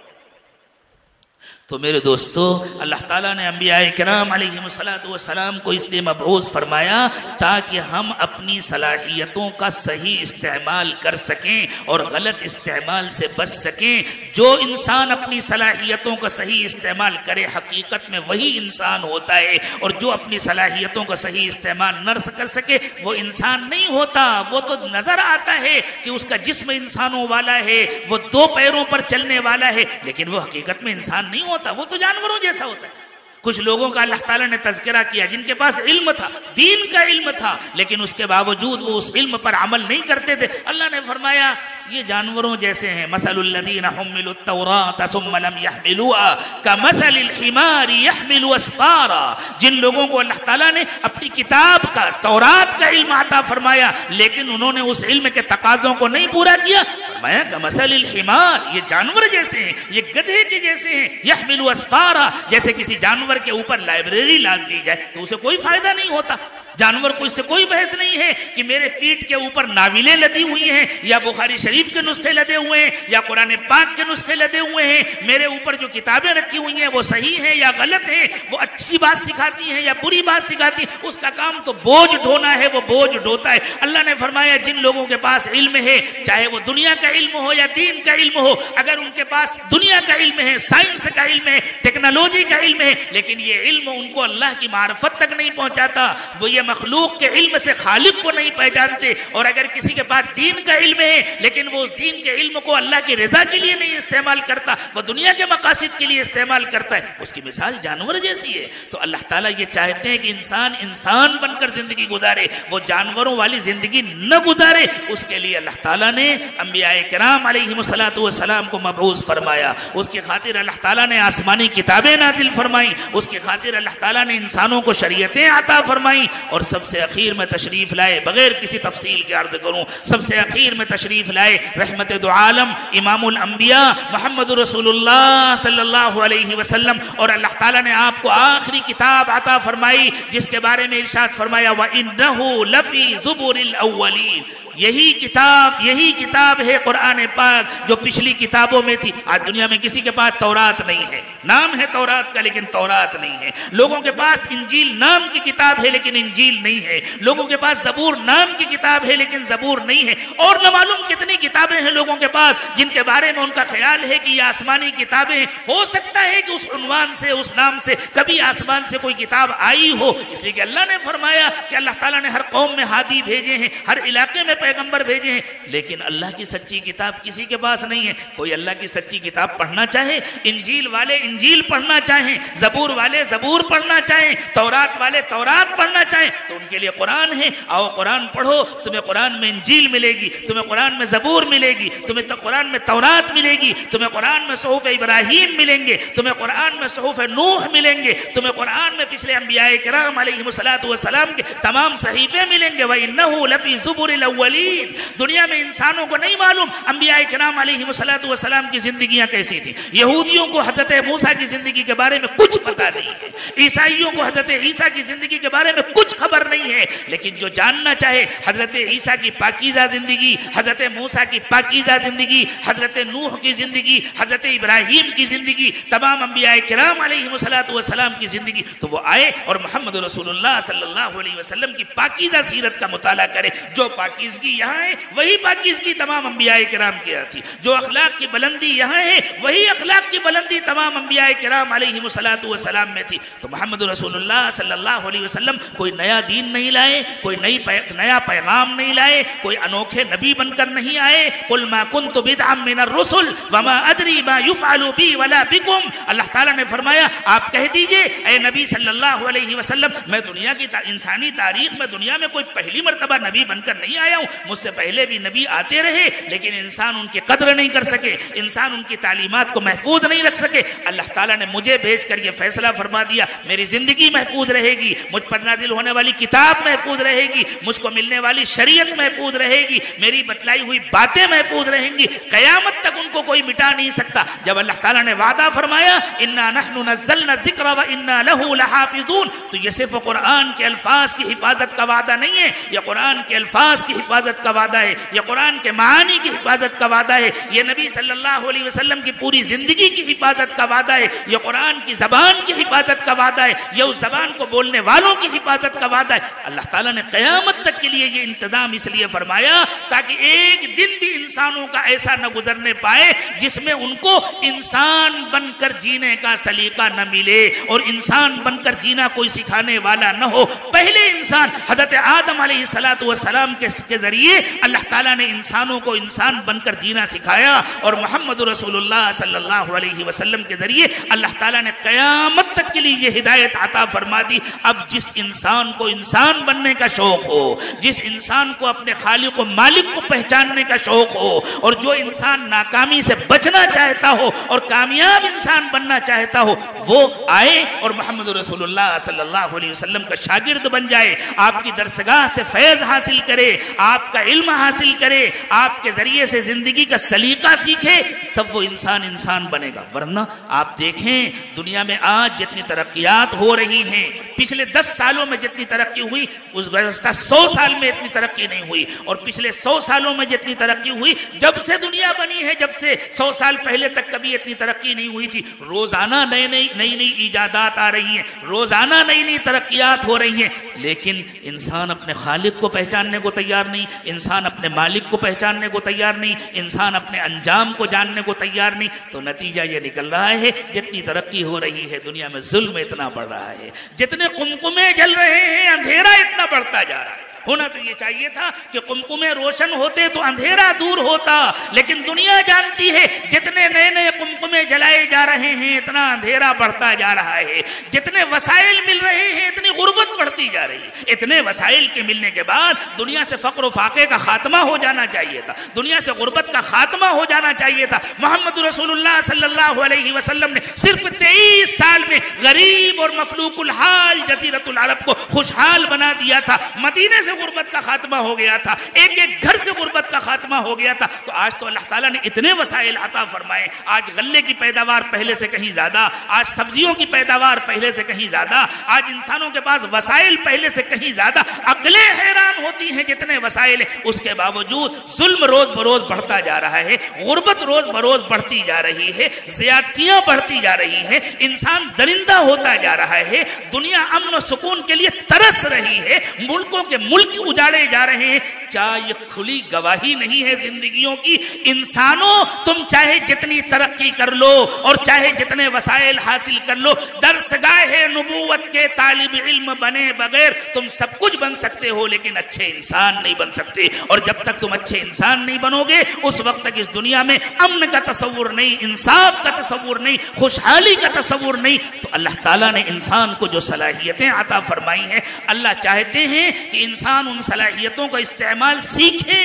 تو میرے دوستو اللہ تعالیٰ نے انبیاء کرام علیہم السلام کو اس لیے مبعوث فرمایا تاکہ ہم اپنی صلاحیتوں کا صحیح استعمال کر سکیں اور غلط استعمال سے بچ سکیں۔ جو انسان اپنی صلاحیتوں کا صحیح استعمال کرے حقیقت میں وہی انسان ہوتا ہے، اور جو اپنی صلاحیتوں کا صحیح استعمال نہ کر سکے وہ انسان نہیں ہوتا۔ وہ تو نظر آتا ہے کہ اس کا جسم انسانوں والا ہے، وہ دو پیروں پر چلنے والا ہے، لیکن وہ حقیقت میں انسان نہیں ہوتا، وہ تو جانوروں جیسا ہوتا ہے۔ کچھ لوگوں کا اللہ تعالیٰ نے تذکرہ کیا جن کے پاس علم تھا، دین کا علم تھا، لیکن اس کے باوجود وہ اس علم پر عمل نہیں کرتے تھے۔ اللہ نے فرمایا یہ جانوروں جیسے ہیں، مثل الذین حملوا التوراۃ ثم لم يحملوها كمثل الحمار يحمل اسفارا۔ جن لوگوں کو اللہ تعالیٰ نے اپنی کتاب کا تورات کا علم عطا فرمایا لیکن انہوں نے اس علم کے تقاضوں کو نہیں پورا کیا، فرمایا كمثل الحمار، یہ جانور جیسے ہیں، یہ گدھے کے جیسے ہیں، يحمل اسفارا، جیسے کسی جانور کے اوپر لائبریری لاد دی جائے تو اسے کوئی فائدہ نہیں ہوتا۔ جانور کو اس سے کوئی بحث نہیں ہے کہ میرے پیٹ کے اوپر ناولیں لدی ہوئی ہیں یا بخاری شریف کے نسخے لدے ہوئے ہیں یا قرآن پاک کے نسخے لدے ہوئے ہیں، میرے اوپر جو کتابیں رکھی ہوئی ہیں وہ صحیح ہیں یا غلط ہیں، وہ اچھی بات سکھاتی ہیں یا بری بات سکھاتی ہیں، اس کا کام تو بوجھ ڈھونا ہے، وہ بوجھ ڈھوتا ہے۔ اللہ نے فرمایا جن لوگوں کے پاس علم ہے، چاہے وہ دنیا کا علم ہو یا دین کا علم ہو، اگر ان کے پاس دنیا کا علم ہے، سائنس کا علم ہے، ٹیکنالوجی کا علم ہے، لیکن یہ علم ان کو اللہ کی معرفت تک نہیں پہنچاتا، وہ یہ مخلوق کے علم سے خالق کو نہیں پہچانتے، اور اگر کسی کے پاس دین کا علم ہے لیکن وہ اس دین کے علم کو اللہ کی رضا کے لیے نہیں استعمال کرتا، وہ دنیا کے مقاصد کے لیے استعمال کرتا ہے، اس کی مثال جانور جیسی ہے۔ تو اللہ تعالیٰ یہ چاہتے ہیں کہ انسان انسان بن کر زندگی گزارے، وہ جانوروں والی زندگی نہ گزارے۔ اس کے لیے اللہ تعالیٰ نے انبیاء کرام علیہم السلام کو مبعوث فرمایا، اس کی خاطر اللہ تعالیٰ نے آسمانی کتابیں نازل فرمائیں، اس کی خاطر اللہ تعالیٰ نے انسانوں کو شریعتیں عطا فرمائیں، اور سب سے اخیر میں تشریف لائے، بغیر کسی تفصیل کے عرض کروں، سب سے اخیر میں تشریف لائے رحمت دو عالم امام الانبیاء محمد رسول اللہ صلی اللہ علیہ وسلم، اور اللہ تعالیٰ نے آپ کو آخری کتاب عطا فرمائی جس کے بارے میں ارشاد فرمایا وَإِنَّهُ لَفِي زُبُرِ الْأَوَّلِينَ۔ یہی کتاب ہے قرآن پاک جو پچھلی کتابوں میں تھی۔ آج دنیا میں کسی کے پاس تورات نہیں ہے، نام ہے تورات کا لیکن تورات نہیں ہے۔ لوگوں کے پاس انجیل نام کی کتاب ہے لیکن انجیل نہیں ہے۔ لوگوں کے پاس زبور نام کی کتاب ہے لیکن زبور نہیں ہے، اور نہ معلوم کتنی کتابیں ہیں لوگوں کے پاس جن کے بارے میں ان کا خیال ہے کہ یہ آسمانی کتابیں، ہو سکتا ہے کہ اس عنوان سے اس نام سے کبھی آسمان سے کوئی کتاب آئی ہو، اس لیے کہ اللہ نے فرمایا کہ اللہ تعالیٰ نے ہر قوم میں ہادی بھیجے ہیں، ہر علاقے میں پیغمبر بھیجے ہیں، لیکن اللہ کی سچی کتاب کسی کے پاس نہیں ہے۔ کوئی اللہ کی سچی کتاب پڑھنا چاہے، انجیل والے انجیل پڑھنا چاہیں، زبور والے زبور پڑھنا چاہیں، تورات والے تورات پڑھنا چاہیں تو ان کے لیے قرآن ہے۔ آؤ قرآن پڑھو، تمہیں قرآن میں انجیل ملے گی، تمہیں قرآن میں زبور ملے گی، تمہیں قرآن میں تورات ملے گی، تمہیں قرآن میں صحف ابراہیم ملیں گے، تمہیں قرآن میں صحف نوح ملیں گے، تمہیں قرآن میں پچھلے انبیاء کرام علیہم السلام کے تمام صحیفے ملیں گے۔ وَإِنَّهُ لَفِي زُبُرِ الْأَوَّلِينَ۔ دنیا میں انسانوں کو نہیں معلوم انبیاء کرام علیہم السلام کی زندگیاں کیسی تھیں۔ یہودیوں کو حضرت موسیٰ کی زندگی کے بارے میں کچھ پتہ نہیں ہے، عیسائیوں کو حضرت عیسیٰ کی زندگی کے بارے میں کچھ خبر نہیں ہے، لیکن جو جاننا چاہے حضرت عیسیٰ کی پاکیزہ زندگی، حضرت موسیٰ کی پاکیزہ زندگی، حضرت نوح کی زندگی، حضرت ابراہیم کی زندگی، تمام انبیاء کرام علیہم السلام کی زندگی، تو وہ آئے اور محمد رسول اللہ صلی اللہ علیہ وسلم کی پاکیزہ سیرت کا مطالعہ کرے۔ جو پاکیزگی یہاں ہے وہی پاکیزگی تمام انبیاء کرام کی تھی، جو اخلاق کی بلندی یہاں ہے وہی اخلاق کی بلندی تمام انبیاء کرام علیہم السلام میں تھی۔ تو محمد رسول اللہ صلی اللہ علیہ وسلم کوئی نیا نیا دین نہیں لائے، کوئی نیا پیغام نہیں لائے، کوئی انوکھے نبی بن کر نہیں آئے۔ قل ما كنت بدعا من الرسل وما ادری ما يفعل بی ولا بکم، اللہ تعالیٰ نے فرمایا آپ کہہ دیجئے اے نبی صلی اللہ علیہ وسلم، میں دنیا کی انسانی تاریخ میں دنیا میں کوئی پہلی مرتبہ نبی بن کر نہیں آیا ہوں، مجھ سے پہلے بھی نبی آتے رہے لیکن انسان ان کی قدر نہیں کر سکے، انسان ان کی تعلیمات کو محفوظ نہیں رکھ سکے۔ اللہ تعالیٰ نے مجھے بھیج کر یہ فیصلہ فرما دیا میری زندگی محفوظ رہے گی، مجھ پر نازل ہونے والی کتاب محفوظ رہے گی، مجھ کو ملنے والی شریعت محفوظ رہے گی، میری بتلائی ہوئی باتیں محفوظ رہیں گی، قیامت تک ان کو کوئی مٹا نہیں سکتا۔ جب اللہ تعالیٰ نے وعدہ فرمایا انا نحن نزلنا الذکر وانا لہ لحافظون، تو یہ صرف قرآن کے الفاظ کی حفاظت کا وعدہ نہیں ہے، یہ قرآن کے الفاظ کی حفاظت کا وعدہ ہے، یہ قرآن کے معانی کی حفاظت کا وعدہ ہے، یہ نبی صلی اللہ علیہ وسلم کی پوری زندگی کی حفاظت کا وعدہ ہے، یہ قرآن کی زبان کی حفاظت کا وعدہ ہے، یہ اس زبان کو بولنے والوں کی حفاظت کا وعدہ ہے۔ اللہ تعالیٰ نے قیامت تک کے لیے یہ انتظام اس لیے فرمایا تاکہ ایک دن بھی انسانوں کا ایسا نہ گزرنے پائے جس میں ان کو انسان بن کر جینے کا سلیقہ نہ ملے اور انسان بن کر جینا کوئی سکھانے والا نہ ہو۔ پہلے انسان حضرت آدم علیہ السلام کے ذریعے اللہ تعالیٰ نے انسانوں کو انسان بن کر جینا سکھایا، اور محمد رسول اللہ صلی اللہ علیہ وسلم کے ذریعے اللہ تعالیٰ نے قیامت تک کے لیے یہ ہدایت عطا فرما دی۔ اب جس انسان کو انسان بننے کا شوق ہو، جس انسان کو اپنے خالق و مالک کو پہچاننے کا شوق ہو، اور جو انسان ناکامی سے بچنا چاہتا ہو اور کامیاب انسان بننا چاہتا ہو، وہ آئے اور محمد رسول اللہ صلی اللہ علیہ وسلم کا شاگرد بن جائے، آپ کی درسگاہ سے فیض حاصل کرے، آپ کا علم حاصل کرے، آپ کے ذریعے سے زندگی کا سلیقہ سیکھے، تب وہ انسان بنے گا۔ ورنہ آپ دیکھیں دنیا میں آج جتنی ترقیات ہو رہی ہیں، پچھلے 10 سالوں میں جتنی ترقی ہوئی اس گزشتہ 100 سال میں اتنی ترقی نہیں ہوئی، اور پچھلے 100 سالوں میں جتنی ترقی ہوئی جب سے دنیا بنی ہے، جب سے 100 سال پہلے تک کبھی اتنی ترقی نہیں ہوئی تھی۔ روزانہ نئی ایجادات آ رہی ہیں، روزانہ نئی ترقیات ہو رہی ہیں، لیکن انسان اپنے خالق کو پہچاننے کو تیار نہیں، انسان اپنے مالک کو پہچاننے کو تیار نہیں، انسان اپنے انجام کو جاننے کو تیار نہیں۔ تو نتیجہ یہ نکل رہا ہے جتنی ترقی ہو رہی ہے دنیا میں ظلم اتنا بڑھ رہا ہے، جتنے قمقمے جل رہے ہیں اندھیرا اتنا بڑھتا جا رہا ہے۔ ہونا تو یہ چاہیے تھا کہ قمقمے روشن ہوتے تو اندھیرا دور ہوتا، لیکن دنیا جانتی ہے جتنے نئے قمقمے جلائے جا رہے ہیں اتنا اندھیرا بڑھتا جا رہا ہے، جتنے وسائل مل رہے ہیں اتنی غربت بڑھتی جا رہی ہے۔ اتنے وسائل کے ملنے کے بعد دنیا سے فقر و فاقے کا خاتمہ ہو جانا چاہیے تھا، دنیا سے غربت کا خاتمہ ہو جانا چاہیے تھا۔ محمد رسول اللہ صلی اللہ علیہ وسلم نے صرف 23 سال میں غریب اور مفلوق الحال جزیرۃ العرب کو خوشحال بنا دیا تھا، مدینے سے غربت کا خاتمہ ہو گیا تھا، ایک گھر سے غربت کا خاتمہ ہو گیا تھا۔ تو آج تو اللہ تعالیٰ نے اتنے وسائل عطا فرمائے، آج غلے کی پیداوار پہلے سے کہیں زیادہ، آج سبزیوں کی پیداوار پہلے سے کہیں زیادہ، آج انسانوں کے پاس وسائل پہلے سے کہیں زیادہ، عقلیں حیران ہوتی ہیں جتنے وسائل ہیں، اس کے باوجود ظلم روز بروز بڑھتا جا رہا ہے، غربت روز بروز بڑھتی جا رہی ہے، زیادتیاں بڑھتی جا رہی ہیں، انسان درندہ ہوتا جا رہا ہے، دنیا امن و سکون کے لیے ترس رہی ہے، ملکوں کے ملک اجاڑے جا رہے ہیں۔ کیا یہ کھلی گواہی نہیں ہے زندگیوں کی؟ انسانوں تم چاہے جتنی ترقی کر لو اور چاہے جتنے وسائل حاصل کر لو، درسگاہ نبوت کے طالب علم بنے بغیر تم سب کچھ بن سکتے ہو لیکن اچھے انسان نہیں بن سکتے، اور جب تک تم اچھے انسان نہیں بنو گے اس وقت تک اس دنیا میں امن کا تصور نہیں، انصاف کا تصور نہیں، خوشحالی کا تصور نہیں۔ تو اللہ تعالیٰ نے انسان کو جو صلاحیتیں عطا فرمائی ہیں، اللہ چاہتے ہیں کہ انسان ان صلاحیتوں کا استعمال سیکھے۔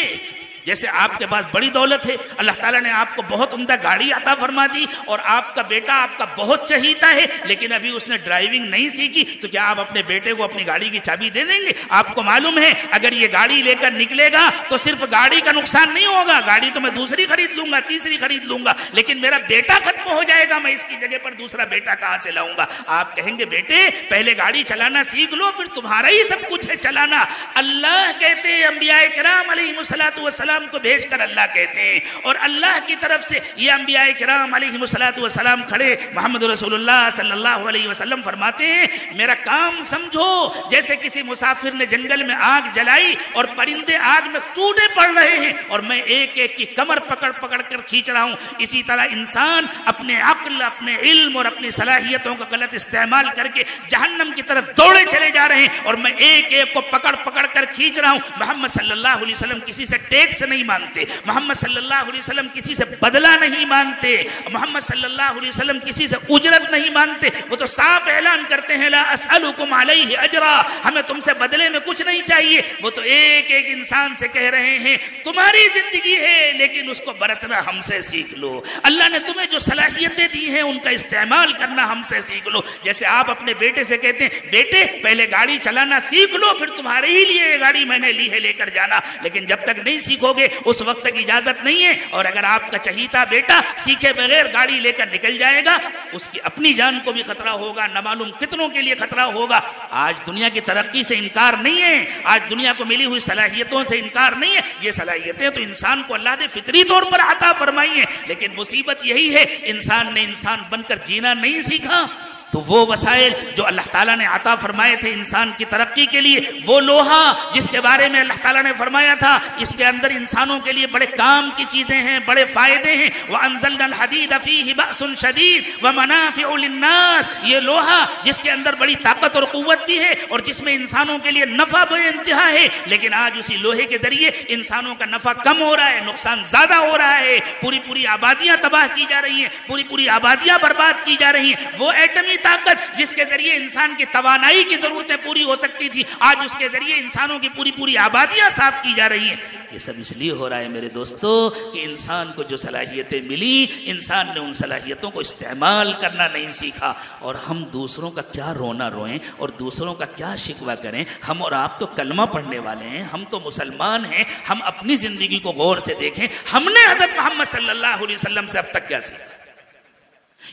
جیسے آپ کے پاس بڑی دولت ہے، اللہ تعالیٰ نے آپ کو بہت عمدہ گاڑی عطا فرما دی، اور آپ کا بیٹا آپ کا بہت چہیتا ہے لیکن ابھی اس نے ڈرائیونگ نہیں سیکھی، تو کیا آپ اپنے بیٹے کو اپنی گاڑی کی چابی دے دیں گے؟ آپ کو معلوم ہے اگر یہ گاڑی لے کر نکلے گا تو صرف گاڑی کا نقصان نہیں ہوگا، گاڑی تو میں دوسری خرید لوں گا، تیسری خرید لوں گا، لیکن میرا بیٹا ختم ہو جائے گا، میں اس کی جگہ پر دوسرا بیٹا کہاں سے لاؤں گا؟ آپ کہیں گے بیٹے پہلے گاڑی چلانا سیکھ لو، پھر تمہارا ہی سب کچھ ہے چلانا۔ اللہ کہتے ہیں انبیاء کرام علیہ الصلوۃ والسلام السلام کو بھیج کر اللہ کہتے ہیں، اور اللہ کی طرف سے یہ انبیاء کرام علیہم السلام کھڑے، محمد رسول اللہ صلی اللہ علیہ وسلم فرماتے ہیں میرا کام سمجھو جیسے کسی مسافر نے جنگل میں آگ جلائی اور پرندے آگ میں ٹوٹے پڑ رہے ہیں اور میں ایک ایک کی کمر پکڑ پکڑ کر کھینچ رہا ہوں، اسی طرح انسان اپنے عقل، اپنے علم اور اپنی صلاحیتوں کا غلط استعمال کر کے جہنم کی طرف دوڑے چلے جا رہے ہیں اور میں ایک ایک کو پکڑ پکڑ کر کھینچ رہا ہوں۔ محمد صلی اللہ علیہ وسلم کسی سے ٹیکس نہیں مانگتے، محمد صلی اللہ علیہ وسلم کسی سے بدلہ نہیں مانگتے، محمد صلی اللہ علیہ وسلم کسی سے اجرت نہیں مانگتے، وہ تو صاف اعلان کرتے ہیں لا اسألکم علیہ اجرا، ہمیں تم سے بدلے میں کچھ نہیں چاہیے۔ وہ تو ایک ایک انسان سے کہہ رہے ہیں تمہاری زندگی ہے لیکن اس کو برتنا ہم سے سیکھ لو، اللہ نے تمہیں جو صلاحیتیں دی ہیں ان کا استعمال کرنا ہم سے سیکھ لو۔ جیسے آپ اپنے بیٹے سے کہتے ہیں بیٹے پہلے گاڑی چلانا سیکھ لو، پھر تمہارے ہی لیے یہ گاڑی میں نے لی ہے لے کر جانا، لیکن جب تک نہیں سیکھو گے اس وقت تک اجازت نہیں ہے، اور اگر آپ کا چہیتا بیٹا سیکھے بغیر گاڑی لے کر نکل جائے گا اس کی اپنی جان کو بھی خطرہ ہوگا، نہ معلوم کتنوں کے لیے خطرہ ہوگا۔ آج دنیا کی ترقی سے انکار نہیں ہے، آج دنیا کو ملی ہوئی صلاحیتوں سے انکار نہیں ہے، یہ صلاحیتیں تو انسان کو اللہ نے فطری طور پر عطا فرمائی ہیں، لیکن مصیبت یہی ہے انسان نے انسان بن کر جینا نہیں سیکھا۔ تو وہ وسائل جو اللہ تعالیٰ نے عطا فرمائے تھے انسان کی ترقی کے لیے، وہ لوہا جس کے بارے میں اللہ تعالیٰ نے فرمایا تھا اس کے اندر انسانوں کے لیے بڑے کام کی چیزیں ہیں، بڑے فائدے ہیں، وَأَنزَلْنَا الْحَدِيدَ فِيهِ بَأْسٌ شَدِيدٌ وَمَنَافِعُ لِلنَّاسِ، یہ لوہا جس کے اندر بڑی طاقت اور قوت بھی ہے اور جس میں انسانوں کے لیے نفع بے انتہا ہے، لیکن آج اسی لوہے کے ذریعے انسانوں کا نفع کم ہو رہا ہے، نقصان زیادہ ہو رہا ہے، پوری آبادیاں تباہ کی جا رہی ہیں، پوری آبادیاں برباد کی جا رہی ہیں۔ وہ ایٹمی طاقت جس کے ذریعے انسان کی توانائی کی ضرورتیں پوری ہو سکتی تھی، آج اس کے ذریعے انسانوں کی پوری آبادیاں صاف کی جا رہی ہیں۔ یہ سب اس لیے ہو رہا ہے میرے دوستو کہ انسان کو جو صلاحیتیں ملی انسان نے ان صلاحیتوں کو استعمال کرنا نہیں سیکھا، اور ہم دوسروں کا کیا رونا روئیں اور دوسروں کا کیا شکوہ کریں۔ ہم اور آپ تو کلمہ پڑھنے والے ہیں، ہم تو مسلمان ہیں، ہم اپنی زندگی کو غور سے دیکھیں، ہم نے حضرت محمد صلی اللہ علیہ وسلم سے اب تک کیا سیکھا۔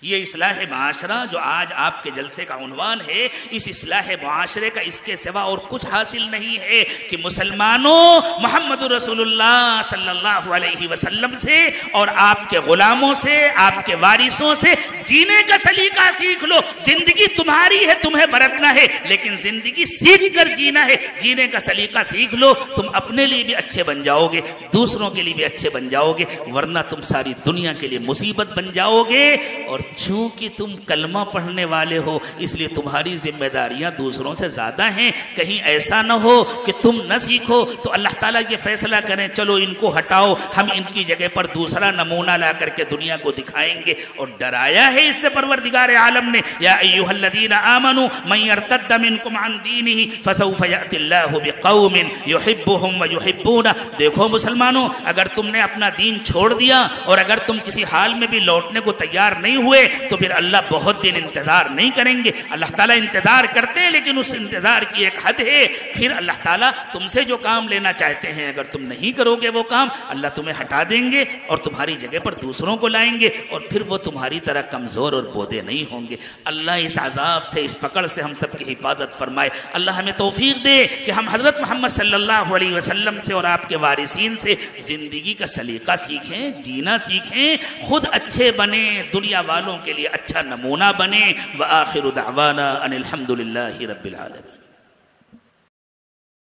یہ اصلاح معاشرہ جو آج آپ کے جلسے کا عنوان ہے، اس اصلاح معاشرے کا اس کے سوا اور کچھ حاصل نہیں ہے کہ مسلمانوں محمد رسول اللہ صلی اللہ علیہ وسلم سے اور آپ کے غلاموں سے، آپ کے وارثوں سے جینے کا سلیقہ سیکھ لو۔ زندگی تمہاری ہے، تمہیں برتنا ہے، لیکن زندگی سیکھ کر جینا ہے، جینے کا سلیقہ سیکھ لو، تم اپنے لیے بھی اچھے بن جاؤ گے، دوسروں کے لیے بھی اچھے بن جاؤ گے، ورنہ تم ساری دنیا کے لیے مصیبت بن جاؤ گے۔ اور چونکہ تم کلمہ پڑھنے والے ہو اس لیے تمہاری ذمہ داریاں دوسروں سے زیادہ ہیں، کہیں ایسا نہ ہو کہ تم نہ سیکھو تو اللہ تعالیٰ یہ فیصلہ کریں چلو ان کو ہٹاؤ، ہم ان کی جگہ پر دوسرا نمونہ لا کر کے دنیا کو دکھائیں گے۔ اور ڈرایا ہے اس سے پروردگار عالم نے، یا ایھا الذین آمنوا من یرتد منکم عن دینہ فسوف یأتی اللہ بقوم یحبهم ویحبونہ۔ دیکھو مسلمانوں، اگر تم نے اپنا دین چھوڑ دیا اور اگر تم کسی حال میں بھی لوٹنے کو تیار نہیں ہوئے تو پھر اللہ بہت دن انتظار نہیں کریں گے۔ اللہ تعالیٰ انتظار کرتے ہیں لیکن اس انتظار کی ایک حد ہے، پھر اللہ تعالیٰ تم سے جو کام لینا چاہتے ہیں اگر تم نہیں کرو گے وہ کام، اللہ تمہیں ہٹا دیں گے اور تمہاری جگہ پر دوسروں کو لائیں گے، اور پھر وہ تمہاری طرح کمزور اور بودے نہیں ہوں گے۔ اللہ اس عذاب سے، اس پکڑ سے ہم سب کی حفاظت فرمائے۔ اللہ ہمیں توفیق دے کہ ہم حضرت محمد صلی اللہ علیہ وسلم سے اور آپ کے وارثین سے زندگی کا سلیقہ سیکھیں، جینا سیکھیں، خود اچھے بنیں، دنیا والوں کے لیے اچھا نمونہ بنے۔ وآخر دعوانا ان الحمد للہ رب العالمین۔